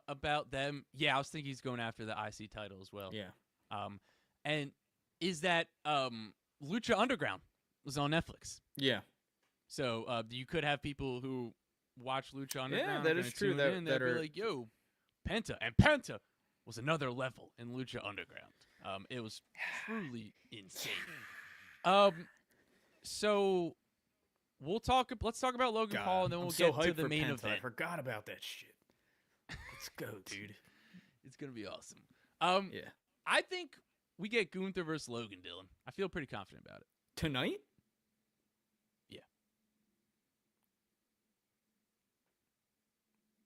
Speaker 1: About them. Yeah, I was thinking he's going after the IC title as well.
Speaker 2: Yeah.
Speaker 1: And is that Lucha Underground was on Netflix.
Speaker 2: Yeah.
Speaker 1: So you could have people who watch Lucha Underground,
Speaker 2: that
Speaker 1: are
Speaker 2: is
Speaker 1: gonna
Speaker 2: true,
Speaker 1: tune
Speaker 2: that-
Speaker 1: in,
Speaker 2: that
Speaker 1: they'll
Speaker 2: are-
Speaker 1: be like, "Yo, Penta," and Penta was another level in Lucha Underground. It was truly insane. So let's talk about Logan
Speaker 2: God,
Speaker 1: Paul, and then
Speaker 2: I'm
Speaker 1: we'll
Speaker 2: so
Speaker 1: get to
Speaker 2: hyped
Speaker 1: the
Speaker 2: for
Speaker 1: main
Speaker 2: Penta. I
Speaker 1: event.
Speaker 2: forgot about that shit. Let's go, dude.
Speaker 1: It's gonna be awesome.
Speaker 2: Yeah.
Speaker 1: I think we get Gunther versus Logan, Dylan. I feel pretty confident about it.
Speaker 2: Tonight?
Speaker 1: Yeah.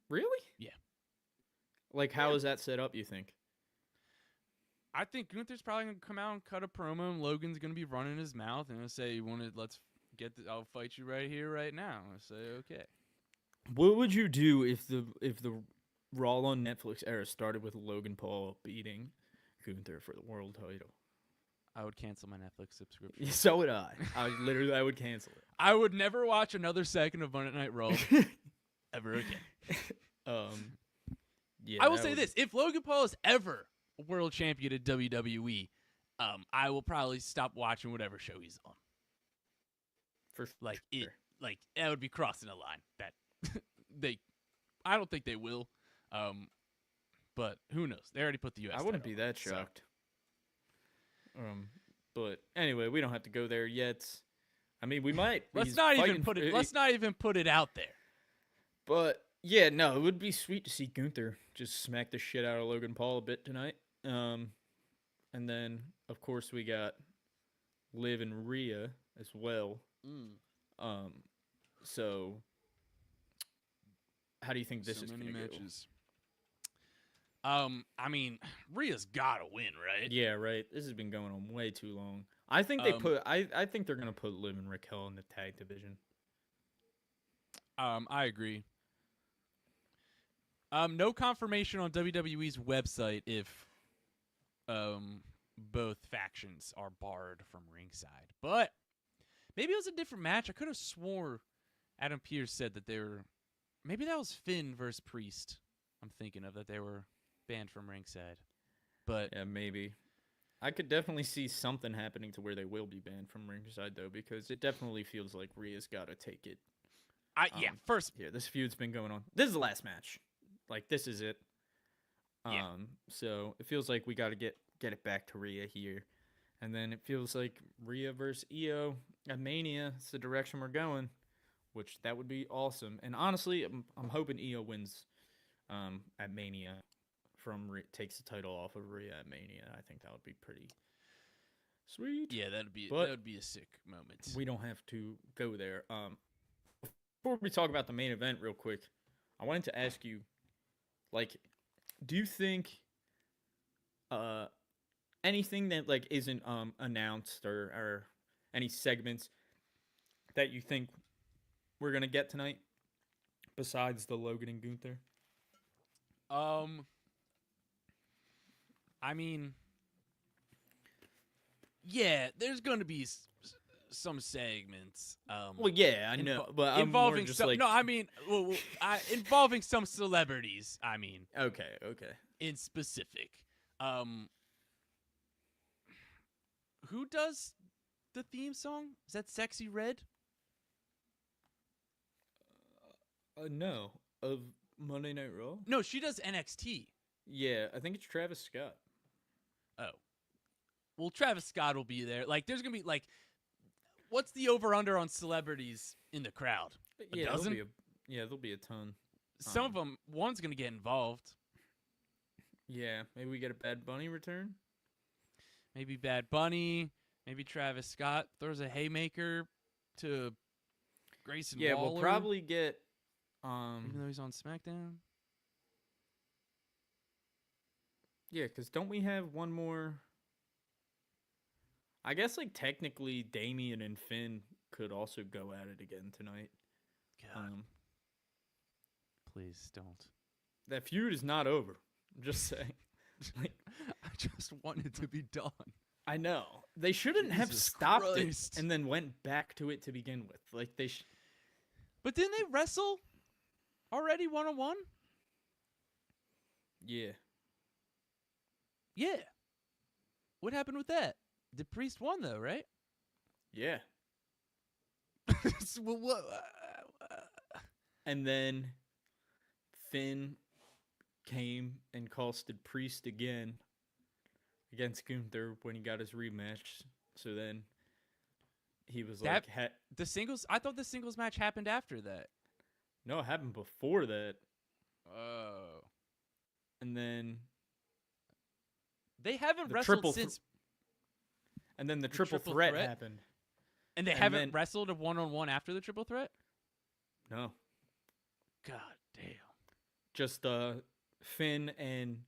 Speaker 2: Really?
Speaker 1: Yeah.
Speaker 2: Like, how is that set up, you think?
Speaker 1: I think Gunther's probably gonna come out and cut a promo, and Logan's gonna be running his mouth and gonna say, "You want to? Let's get. I'll fight you right here, right now." I say, "Okay."
Speaker 2: What would you do if the Raw on Netflix era started with Logan Paul beating Gunther for the world title?
Speaker 1: I would cancel my Netflix subscription.
Speaker 2: So would I. I would cancel it.
Speaker 1: I would never watch another second of Monday Night Raw ever again.
Speaker 2: Yeah.
Speaker 1: I will say this: if Logan Paul is ever a world champion at WWE, I will probably stop watching whatever show he's on.
Speaker 2: For
Speaker 1: Like
Speaker 2: sure.
Speaker 1: that would be crossing a line that I don't think they will. But who knows? They already put the US.
Speaker 2: I wouldn't be
Speaker 1: title on,
Speaker 2: that
Speaker 1: so.
Speaker 2: shocked. But anyway, we don't have to go there yet. I mean, we might.
Speaker 1: Let's
Speaker 2: He's
Speaker 1: not even
Speaker 2: fighting
Speaker 1: put it.
Speaker 2: for-
Speaker 1: Let's not even put it out there.
Speaker 2: But yeah, no, it would be sweet to see Gunther just smack the shit out of Logan Paul a bit tonight. And then of course we got Liv and Rhea as well. So how do you think this is
Speaker 1: many
Speaker 2: gonna
Speaker 1: matches. I mean, Rhea's gotta win, right?
Speaker 2: go? Yeah, right. This has been going on way too long. I think I think they're gonna put Liv and Raquel in the tag division.
Speaker 1: I agree. No confirmation on WWE's website if both factions are barred from ringside. But maybe it was a different match. I could have swore Adam Pearce said that they were. Maybe that was Finn versus Priest. I'm thinking of that they were banned from ringside. But
Speaker 2: Yeah, maybe. I could definitely see something happening to where they will be banned from ringside though, because it definitely feels like Rhea's got to take it.
Speaker 1: first.
Speaker 2: Yeah, this feud's been going on. This is the last match. Like, this is it.
Speaker 1: Yeah.
Speaker 2: So it feels like we got to get it back to Rhea here, and then it feels like Rhea versus Io at Mania. It's the direction we're going, which that would be awesome. And honestly, I'm hoping Io wins at Mania. Takes the title off of Rhea at Mania. I think that would be pretty sweet.
Speaker 1: Yeah, that
Speaker 2: But
Speaker 1: would be a sick moment.
Speaker 2: we don't have to go there. Before we talk about the main event real quick, I wanted to ask you, like, do you think anything that like isn't announced or any segments that you think we're gonna get tonight besides the Logan and Gunther?
Speaker 1: I mean, yeah, there's going to be some segments.
Speaker 2: Well, yeah, I know, but I'm
Speaker 1: involving
Speaker 2: more just
Speaker 1: some.
Speaker 2: like,
Speaker 1: No, I mean, involving some celebrities. I mean,
Speaker 2: okay.
Speaker 1: in specific. Who does the theme song? Is that Sexy Red?
Speaker 2: No, of Monday Night Raw.
Speaker 1: No, she does NXT.
Speaker 2: Yeah, I think it's Travis Scott.
Speaker 1: Oh. Well, Travis Scott will be there. Like, there's going to be, like, what's the over-under on celebrities in the crowd? A dozen?
Speaker 2: There'll be a ton.
Speaker 1: Some of them, one's going to get involved.
Speaker 2: Yeah, maybe we get a Bad Bunny return.
Speaker 1: Maybe Bad Bunny. Maybe Travis Scott throws a haymaker to Grayson Waller.
Speaker 2: We'll probably get...
Speaker 1: even though he's on SmackDown.
Speaker 2: Yeah, because don't we have one more... I guess, like, technically, Damian and Finn could also go at it again tonight.
Speaker 1: God. Please don't.
Speaker 2: That feud is not over. I'm just saying. Like,
Speaker 1: I just want it to be done.
Speaker 2: I know. They shouldn't have
Speaker 1: Jesus
Speaker 2: stopped
Speaker 1: Christ.
Speaker 2: it and then went back to it to begin with. Like, they
Speaker 1: But didn't they wrestle already one-on-one?
Speaker 2: Yeah.
Speaker 1: Yeah. What happened with that? The Priest won, though, right?
Speaker 2: Yeah.
Speaker 1: So, well,
Speaker 2: And then Finn came and costed Priest again against Gunther when he got his rematch. So then he was
Speaker 1: That
Speaker 2: like,
Speaker 1: the singles. I thought the singles match happened after that.
Speaker 2: no, it happened before that.
Speaker 1: Oh,
Speaker 2: And then
Speaker 1: they haven't
Speaker 2: the
Speaker 1: wrestled
Speaker 2: triple
Speaker 1: since.
Speaker 2: and then the
Speaker 1: The
Speaker 2: triple
Speaker 1: triple
Speaker 2: threat
Speaker 1: threat?
Speaker 2: happened.
Speaker 1: And they
Speaker 2: And
Speaker 1: haven't
Speaker 2: then-
Speaker 1: wrestled a one-on-one after the triple threat.
Speaker 2: No,
Speaker 1: God damn.
Speaker 2: just Finn and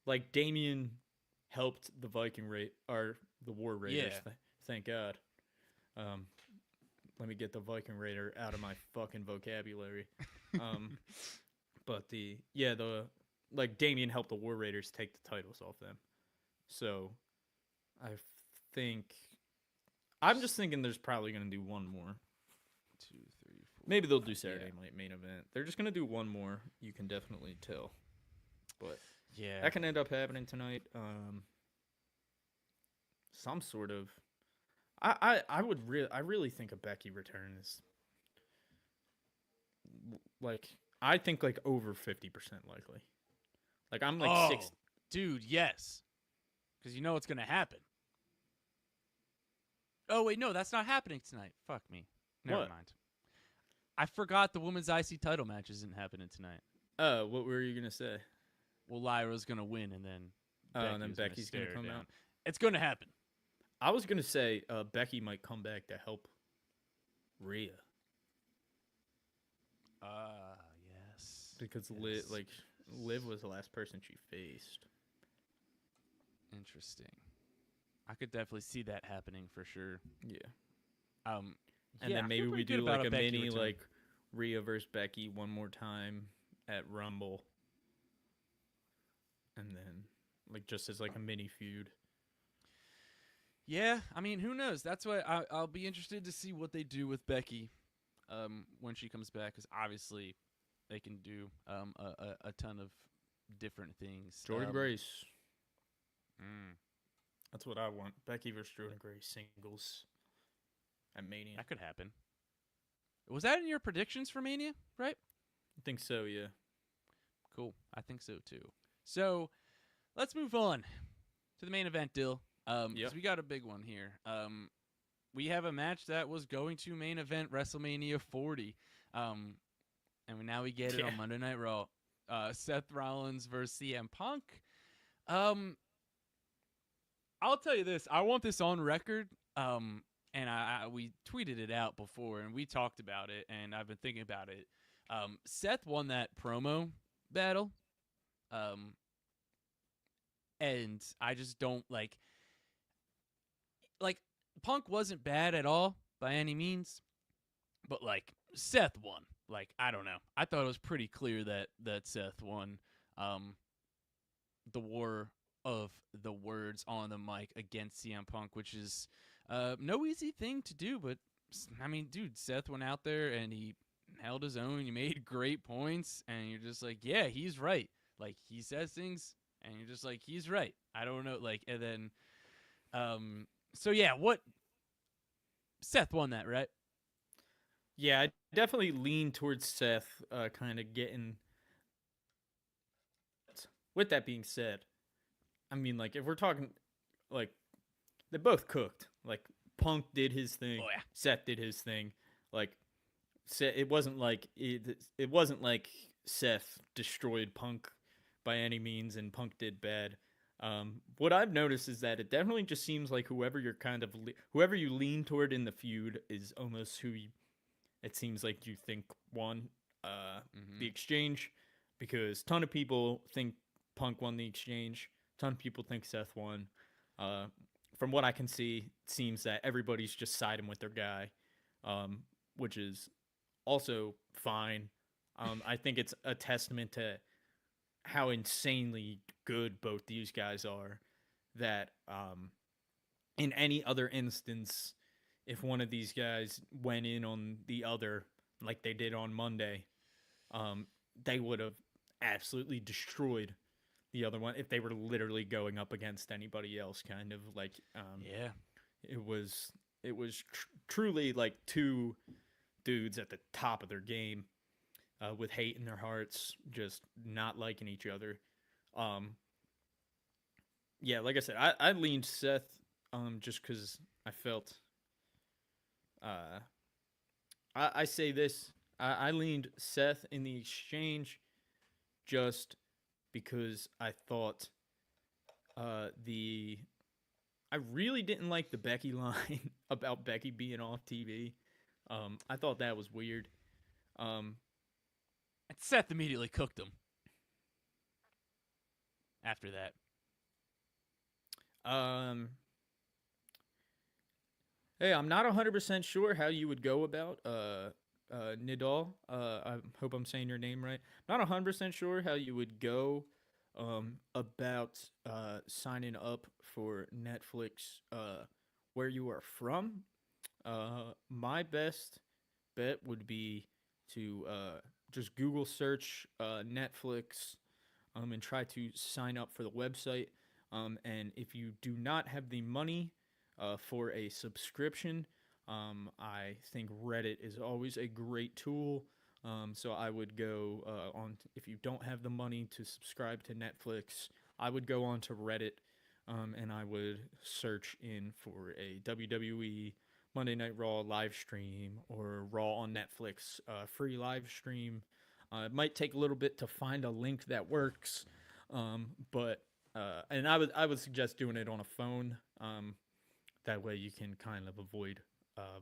Speaker 2: like Damien helped the Viking or the War Raiders.
Speaker 1: Yeah.
Speaker 2: Thank God. Let me get the Viking Raider out of my fucking vocabulary. But the like Damien helped the War Raiders take the titles off them. So I think I'm just thinking there's probably gonna do one more.
Speaker 1: 2, 3, 4.
Speaker 2: Maybe they'll do Saturday
Speaker 1: Yeah.
Speaker 2: night main event. They're just gonna do one more. You can definitely tell. But
Speaker 1: Yeah.
Speaker 2: that can end up happening tonight. Some sort of. I really think a Becky return is like I think like over 50% likely. Like I'm like 6.
Speaker 1: Dude, yes. Because you know what's gonna happen. Oh wait, no, that's not happening tonight. Fuck me. Never
Speaker 2: What?
Speaker 1: mind. I forgot the women's IC title match isn't happening tonight.
Speaker 2: Oh, what were you gonna say?
Speaker 1: Well, Lyra's gonna win, and then
Speaker 2: And then
Speaker 1: Becky's
Speaker 2: Becky's gonna
Speaker 1: stare
Speaker 2: come
Speaker 1: down.
Speaker 2: out.
Speaker 1: It's gonna happen.
Speaker 2: I was gonna say Becky might come back to help Rhea
Speaker 1: Yes.
Speaker 2: because
Speaker 1: Yes.
Speaker 2: Liv was the last person she faced.
Speaker 1: Interesting. I could definitely see that happening for sure.
Speaker 2: Yeah.
Speaker 1: And
Speaker 2: And then maybe we do like a mini like Rhea versus Becky one more time at Rumble. And then like just as like a mini feud.
Speaker 1: Yeah, I mean, who knows? That's why I'll be interested to see what they do with Becky when she comes back, because obviously they can do a ton of different things.
Speaker 2: Jordan Grace.
Speaker 1: Mm,
Speaker 2: That's what I want. Becky versus Jordan Grace singles at Mania.
Speaker 1: that could happen. Was that in your predictions for Mania, right?
Speaker 2: I think so, yeah.
Speaker 1: Cool. I think so too. So let's move on to the main event, Dill.
Speaker 2: Yeah.
Speaker 1: 'Cause we got a big one here. We have a match that was going to main event WrestleMania 40. And now we get it on Monday Night Raw. Seth Rollins versus CM Punk. I'll tell you this. I want this on record. And we tweeted it out before, and we talked about it, and I've been thinking about it. Seth won that promo battle. And I just don't like Punk wasn't bad at all by any means, but like Seth won. Like, I don't know. I thought it was pretty clear that Seth won the war of the words on the mic against CM Punk, which is no easy thing to do, but I mean, dude, Seth went out there and he held his own. He made great points, and you're just like, yeah, he's right. Like, he says things, and you're just like, he's right. I don't know, like, and then so yeah, Seth won that, right?
Speaker 2: Yeah, I definitely lean towards Seth kind of getting. With that being said, I mean, like, if we're talking, like, they both cooked. Like, Punk did his thing.
Speaker 1: Oh, yeah.
Speaker 2: Seth did his thing. Like, it wasn't like it wasn't like Seth destroyed Punk by any means, and Punk did bad. What I've noticed is that it definitely just seems like whoever you lean toward in the feud is almost who it seems like you think won the exchange, because ton of people think Punk won the exchange, ton of people think Seth won. From what I can see, it seems that everybody's just siding with their guy, which is also fine. I think it's a testament to how insanely good both these guys are, that in any other instance, if one of these guys went in on the other like they did on Monday, they would have absolutely destroyed the other one if they were literally going up against anybody else. Kind of like,
Speaker 1: Yeah.
Speaker 2: it was truly like two dudes at the top of their game. with hate in their hearts, just not liking each other. Um, yeah, like I said, I leaned Seth just because I felt uh, I say this. I leaned Seth in the exchange just because I thought the I really didn't like the Becky line about Becky being off TV. I thought that was weird. Um,
Speaker 1: And Seth immediately cooked him after that.
Speaker 2: um, hey, I'm not 100% sure how you would go about Nidal. I hope I'm saying your name right. Not 100% sure how you would go about signing up for Netflix where you are from. My best bet would be to just Google search Netflix and try to sign up for the website. And if you do not have the money for a subscription, I think Reddit is always a great tool. So I would go on, if you don't have the money to subscribe to Netflix, I would go on to Reddit and I would search in for a WWE Monday Night Raw live stream or Raw on Netflix free live stream. It might take a little bit to find a link that works, but and I would suggest doing it on a phone. That way you can kind of avoid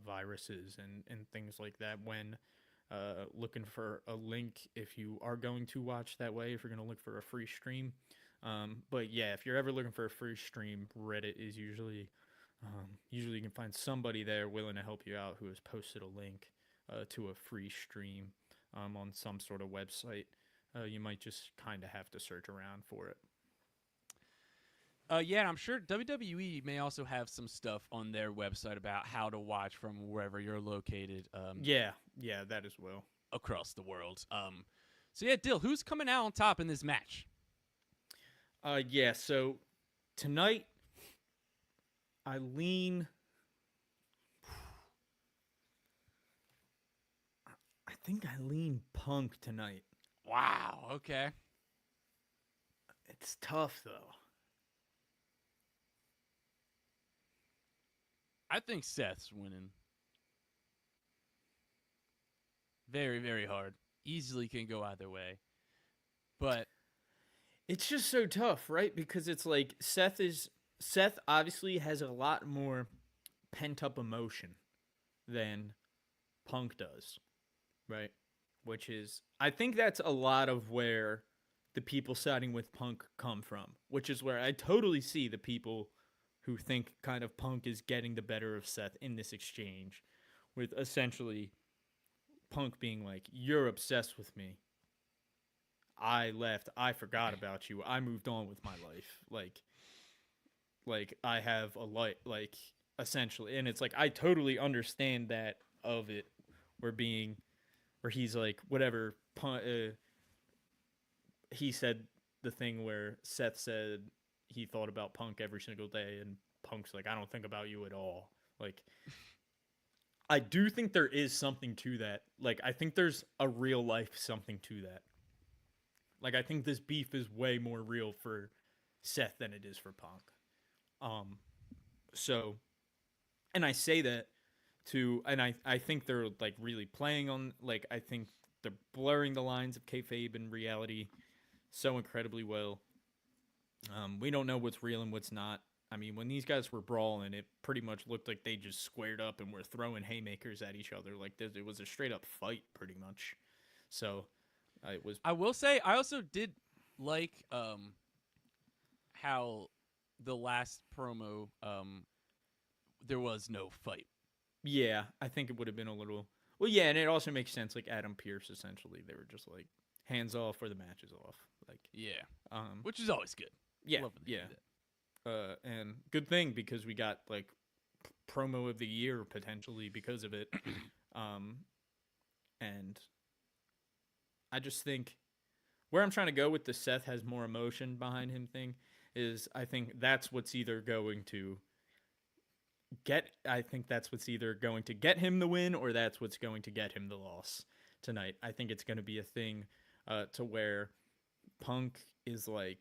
Speaker 2: viruses and things like that when looking for a link if you are going to watch that way, if you're going to look for a free stream. But yeah, if you're ever looking for a free stream, Reddit is usually you can find somebody there willing to help you out who has posted a link to a free stream on some sort of website. You might just kind of have to search around for it.
Speaker 1: Yeah, and I'm sure WWE may also have some stuff on their website about how to watch from wherever you're located.
Speaker 2: Yeah, that as well.
Speaker 1: Across the world. So yeah, Dill, who's coming out on top in this match?
Speaker 2: Yeah. So tonight, I lean. I think I lean Punk tonight.
Speaker 1: Wow. Okay.
Speaker 2: It's tough though.
Speaker 1: I think Seth's winning. Very, very hard. Easily can go either way. But
Speaker 2: it's just so tough, right? Because it's like Seth obviously has a lot more pent up emotion than Punk does, right? Which is I think that's a lot of where the people siding with Punk come from, which is where I totally see the people who think kind of Punk is getting the better of Seth in this exchange, with essentially Punk being like, "You're obsessed with me. I left. I forgot about you. I moved on with my life. Like I have a life. Like essentially." And it's like I totally understand that of it, where he's like, whatever. He said the thing where Seth said he thought about Punk every single day, and Punk's like, "I don't think about you at all." Like, I do think there is something to that. Like, I think there's a real life something to that. Like, I think this beef is way more real for Seth than it is for Punk. So, and I say that and I think they're like really playing on, like, I think they're blurring the lines of kayfabe and reality so incredibly well. We don't know what's real and what's not. I mean, when these guys were brawling, it pretty much looked like they just squared up and were throwing haymakers at each other. Like, it was a straight up fight, pretty much. So, it was.
Speaker 1: I will say, I also did like how the last promo, there was no fight.
Speaker 2: Yeah, I think it would have been a little. Well, yeah, and it also makes sense. Like Adam Pearce, essentially, they were just like hands off or the match is off. Like,
Speaker 1: yeah, which is always good.
Speaker 2: Yeah, yeah. And good thing because we got like promo of the year potentially because of it. And I just think where I'm trying to go with the Seth has more emotion behind him thing is I think that's what's either going to get him the win or that's what's going to get him the loss. tonight. I think it's going to be a thing to where Punk is like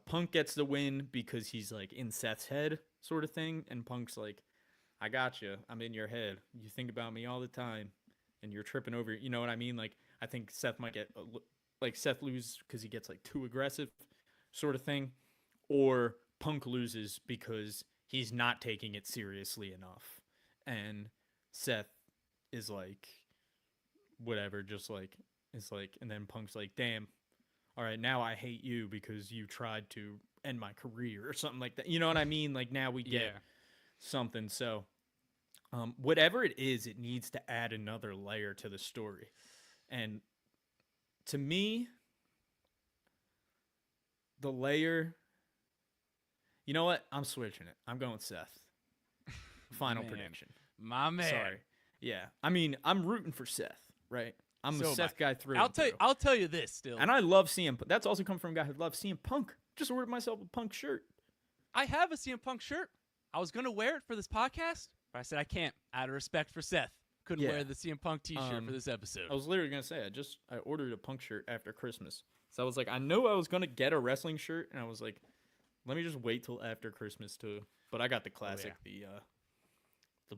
Speaker 2: Punk gets the win because he's like in Seth's head sort of thing, and Punk's like, I got you. I'm in your head. You think about me all the time, and you're tripping over. You know what I mean? Like, I think Seth might get Seth loses because he gets like too aggressive, sort of thing, or Punk loses because he's not taking it seriously enough, and Seth is like, whatever, just like it's like, and then Punk's like, damn, all right, now I hate you because you tried to end my career or something like that. You know what I mean? Like, now we get something. So whatever it is, it needs to add another layer to the story. And to me, the layer, you know what? I'm switching it. I'm going Seth. Final prediction.
Speaker 1: My man.
Speaker 2: Sorry. Yeah. I mean, I'm rooting for Seth, right? I'm a Seth guy through.
Speaker 1: I'll tell you this still.
Speaker 2: And I love CM Punk. That's also come from a guy who loves CM Punk. Just ordered myself a Punk shirt.
Speaker 1: I have a CM Punk shirt. I was going to wear it for this podcast, but I said I can't out of respect for Seth. Couldn't wear the CM Punk t-shirt for this episode.
Speaker 2: I was literally going to say, I ordered a Punk shirt after Christmas. So I was like, I know I was going to get a wrestling shirt, and I was like, let me just wait till after Christmas to. But I got the classic, the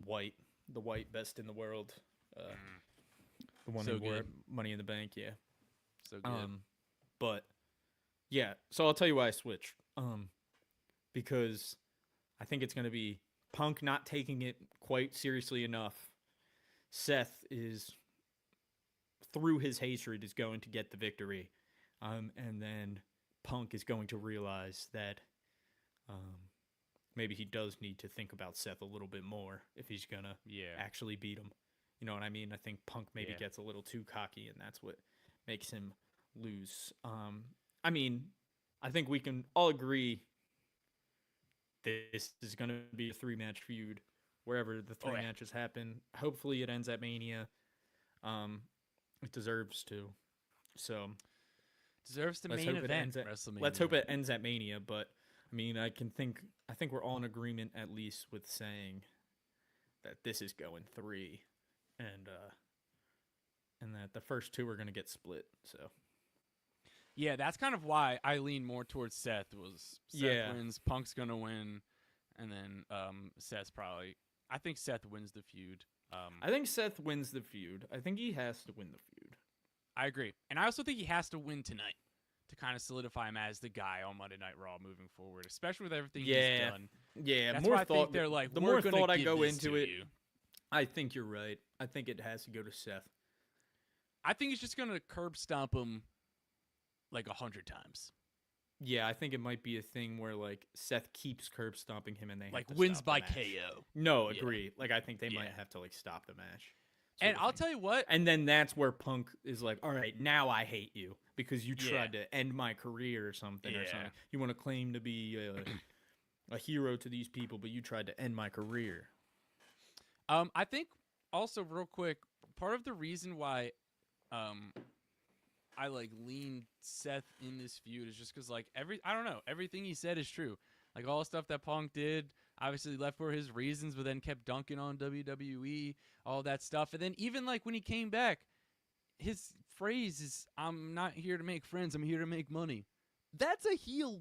Speaker 2: white best in the world. The one who wore Money in the Bank, yeah.
Speaker 1: So good.
Speaker 2: But yeah, so I'll tell you why I switched. Because I think it's going to be Punk not taking it quite seriously enough. Seth is, through his hatred, is going to get the victory. And then Punk is going to realize that maybe he does need to think about Seth a little bit more if he's going to actually beat him. You know what I mean? I think Punk maybe gets a little too cocky, and that's what makes him lose. I mean, I think we can all agree this is going to be a 3-match feud wherever the 3 matches happen. Hopefully it ends at Mania. It deserves to. So
Speaker 1: deserves to main event WrestleMania.
Speaker 2: Let's hope it ends at Mania, but I mean, I think we're all in agreement at least with saying that this is going 3. And that the first 2 are going to get split. So,
Speaker 1: yeah, that's kind of why I lean more towards Seth. Seth wins, Punk's going to win, and then Seth's probably. I think Seth wins the feud.
Speaker 2: I think Seth wins the feud. I think he has to win the feud.
Speaker 1: I agree, and I also think he has to win tonight to kind of solidify him as the guy on Monday Night Raw moving forward, especially with everything he's done.
Speaker 2: Yeah,
Speaker 1: that's
Speaker 2: more
Speaker 1: why
Speaker 2: thought.
Speaker 1: I think they're like,
Speaker 2: the more thought I go into it. I think you're right. I think it has to go to Seth.
Speaker 1: I think he's just going to curb stomp him like 100 times.
Speaker 2: Yeah, I think it might be a thing where like Seth keeps curb stomping him and they
Speaker 1: like
Speaker 2: have to
Speaker 1: wins
Speaker 2: stop
Speaker 1: by
Speaker 2: the match.
Speaker 1: KO.
Speaker 2: No, agree. Like I think they might have to like stop the match.
Speaker 1: And I'll tell you what.
Speaker 2: And then that's where Punk is like, all right, now I hate you because you tried to end my career or something or something. You want to claim to be a hero to these people, but you tried to end my career.
Speaker 1: I think also real quick, part of the reason why I like lean Seth in this feud is just because like I don't know, everything he said is true. Like all the stuff that Punk did, obviously left for his reasons, but then kept dunking on WWE, all that stuff. And then even like when he came back, his phrase is, "I'm not here to make friends, I'm here to make money." That's a heel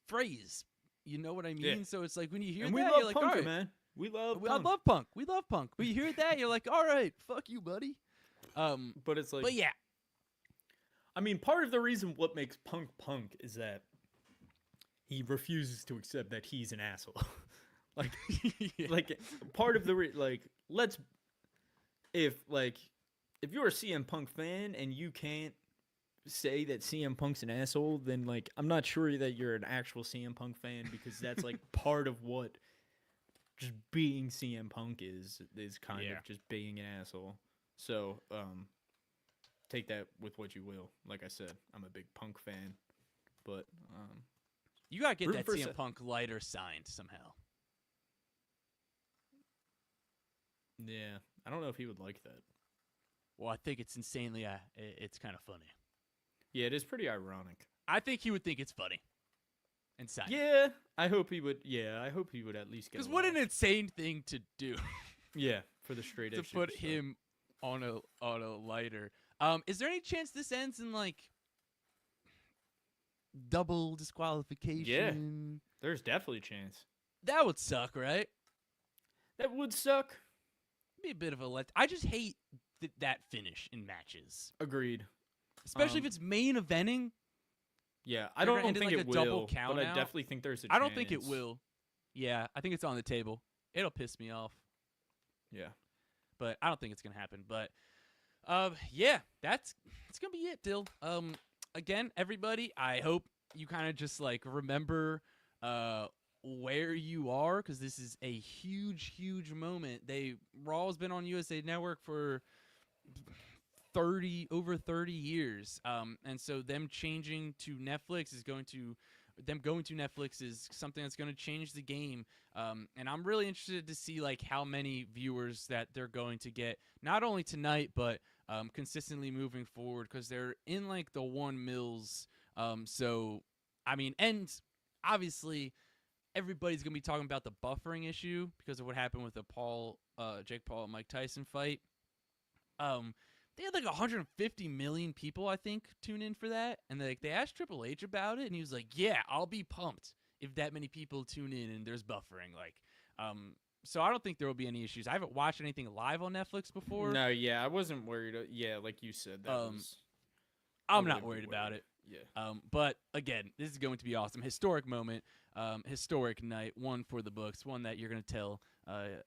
Speaker 1: phrase. You know what I mean? Yeah. So it's like when you hear that, you're like, all right,
Speaker 2: man. We love
Speaker 1: Punk. I love Punk. We love Punk. But you hear that, you're like, all right, fuck you, buddy.
Speaker 2: But it's like,
Speaker 1: but yeah.
Speaker 2: I mean, part of the reason what makes Punk Punk is that he refuses to accept that he's an asshole. like, like part of the if you're a CM Punk fan and you can't say that CM Punk's an asshole, then like I'm not sure that you're an actual CM Punk fan because that's like part of what just being CM Punk is kind of just being an asshole. So, take that with what you will. Like I said, I'm a big Punk fan, but
Speaker 1: you gotta get that CM Punk lighter signed somehow.
Speaker 2: Yeah, I don't know if he would like that.
Speaker 1: Well, I think it's insanely. It's kind of funny.
Speaker 2: Yeah, it is pretty ironic.
Speaker 1: I think he would think it's funny. And sign.
Speaker 2: Yeah, I hope he would. Yeah, I hope he would at least get.
Speaker 1: Because what an insane thing to do.
Speaker 2: Yeah, for the straight edge
Speaker 1: to put him on a lighter. Is there any chance this ends in like double disqualification?
Speaker 2: There's definitely a chance.
Speaker 1: That would suck, right?
Speaker 2: That would suck.
Speaker 1: Be a bit of a I just hate that finish in matches.
Speaker 2: Agreed.
Speaker 1: Especially if it's main eventing.
Speaker 2: Yeah, I
Speaker 1: They're
Speaker 2: don't
Speaker 1: gonna end in,
Speaker 2: think
Speaker 1: like,
Speaker 2: it
Speaker 1: a double
Speaker 2: will,
Speaker 1: count
Speaker 2: but I
Speaker 1: out.
Speaker 2: definitely think there's a chance.
Speaker 1: I don't think it will. Yeah, I think it's on the table. It'll piss me off,
Speaker 2: Yeah.
Speaker 1: but I don't think it's gonna happen. But yeah, that's gonna be it, Dill. Again, everybody, I hope you kind of just like remember where you are, because this is a huge moment. Raw's been on USA Network for over 30 years, and so them changing to Netflix is going to Netflix is something that's going to change the game, and I'm really interested to see like how many viewers that they're going to get, not only tonight but consistently moving forward, because they're in like the 1 mils. So I mean, and obviously everybody's gonna be talking about the buffering issue because of what happened with the Jake Paul and Mike Tyson fight. They had like 150 million people, I think, tune in for that, and they asked Triple H about it, and he was like, "Yeah, I'll be pumped if that many people tune in and there's buffering." Like, so I don't think there will be any issues. I haven't watched anything live on Netflix before.
Speaker 2: No, yeah, I wasn't worried. Yeah, like you said, that was.
Speaker 1: I'm not worried about it.
Speaker 2: Yeah.
Speaker 1: But again, this is going to be awesome. Historic moment, historic night, one for the books, one that you're going to tell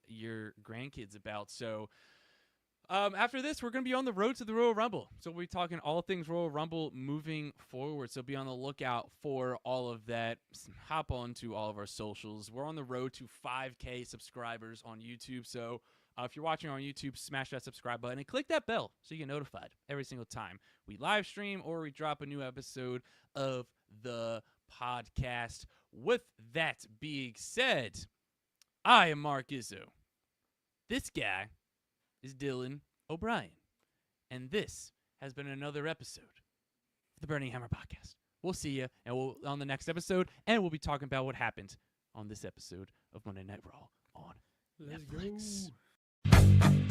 Speaker 1: your grandkids about. So after this, we're going to be on the road to the Royal Rumble. So we'll be talking all things Royal Rumble moving forward. So be on the lookout for all of that. Hop on to all of our socials. We're on the road to 5K subscribers on YouTube. So if you're watching on YouTube, smash that subscribe button and click that bell so you get notified every single time we live stream or we drop a new episode of the podcast. With that being said, I am Mark Izzo. This guy is Dylan O'Brien. And this has been another episode of the Burning Hammer Podcast. We'll see you on the next episode, and we'll be talking about what happened on this episode of Monday Night Raw on Netflix.
Speaker 2: Go.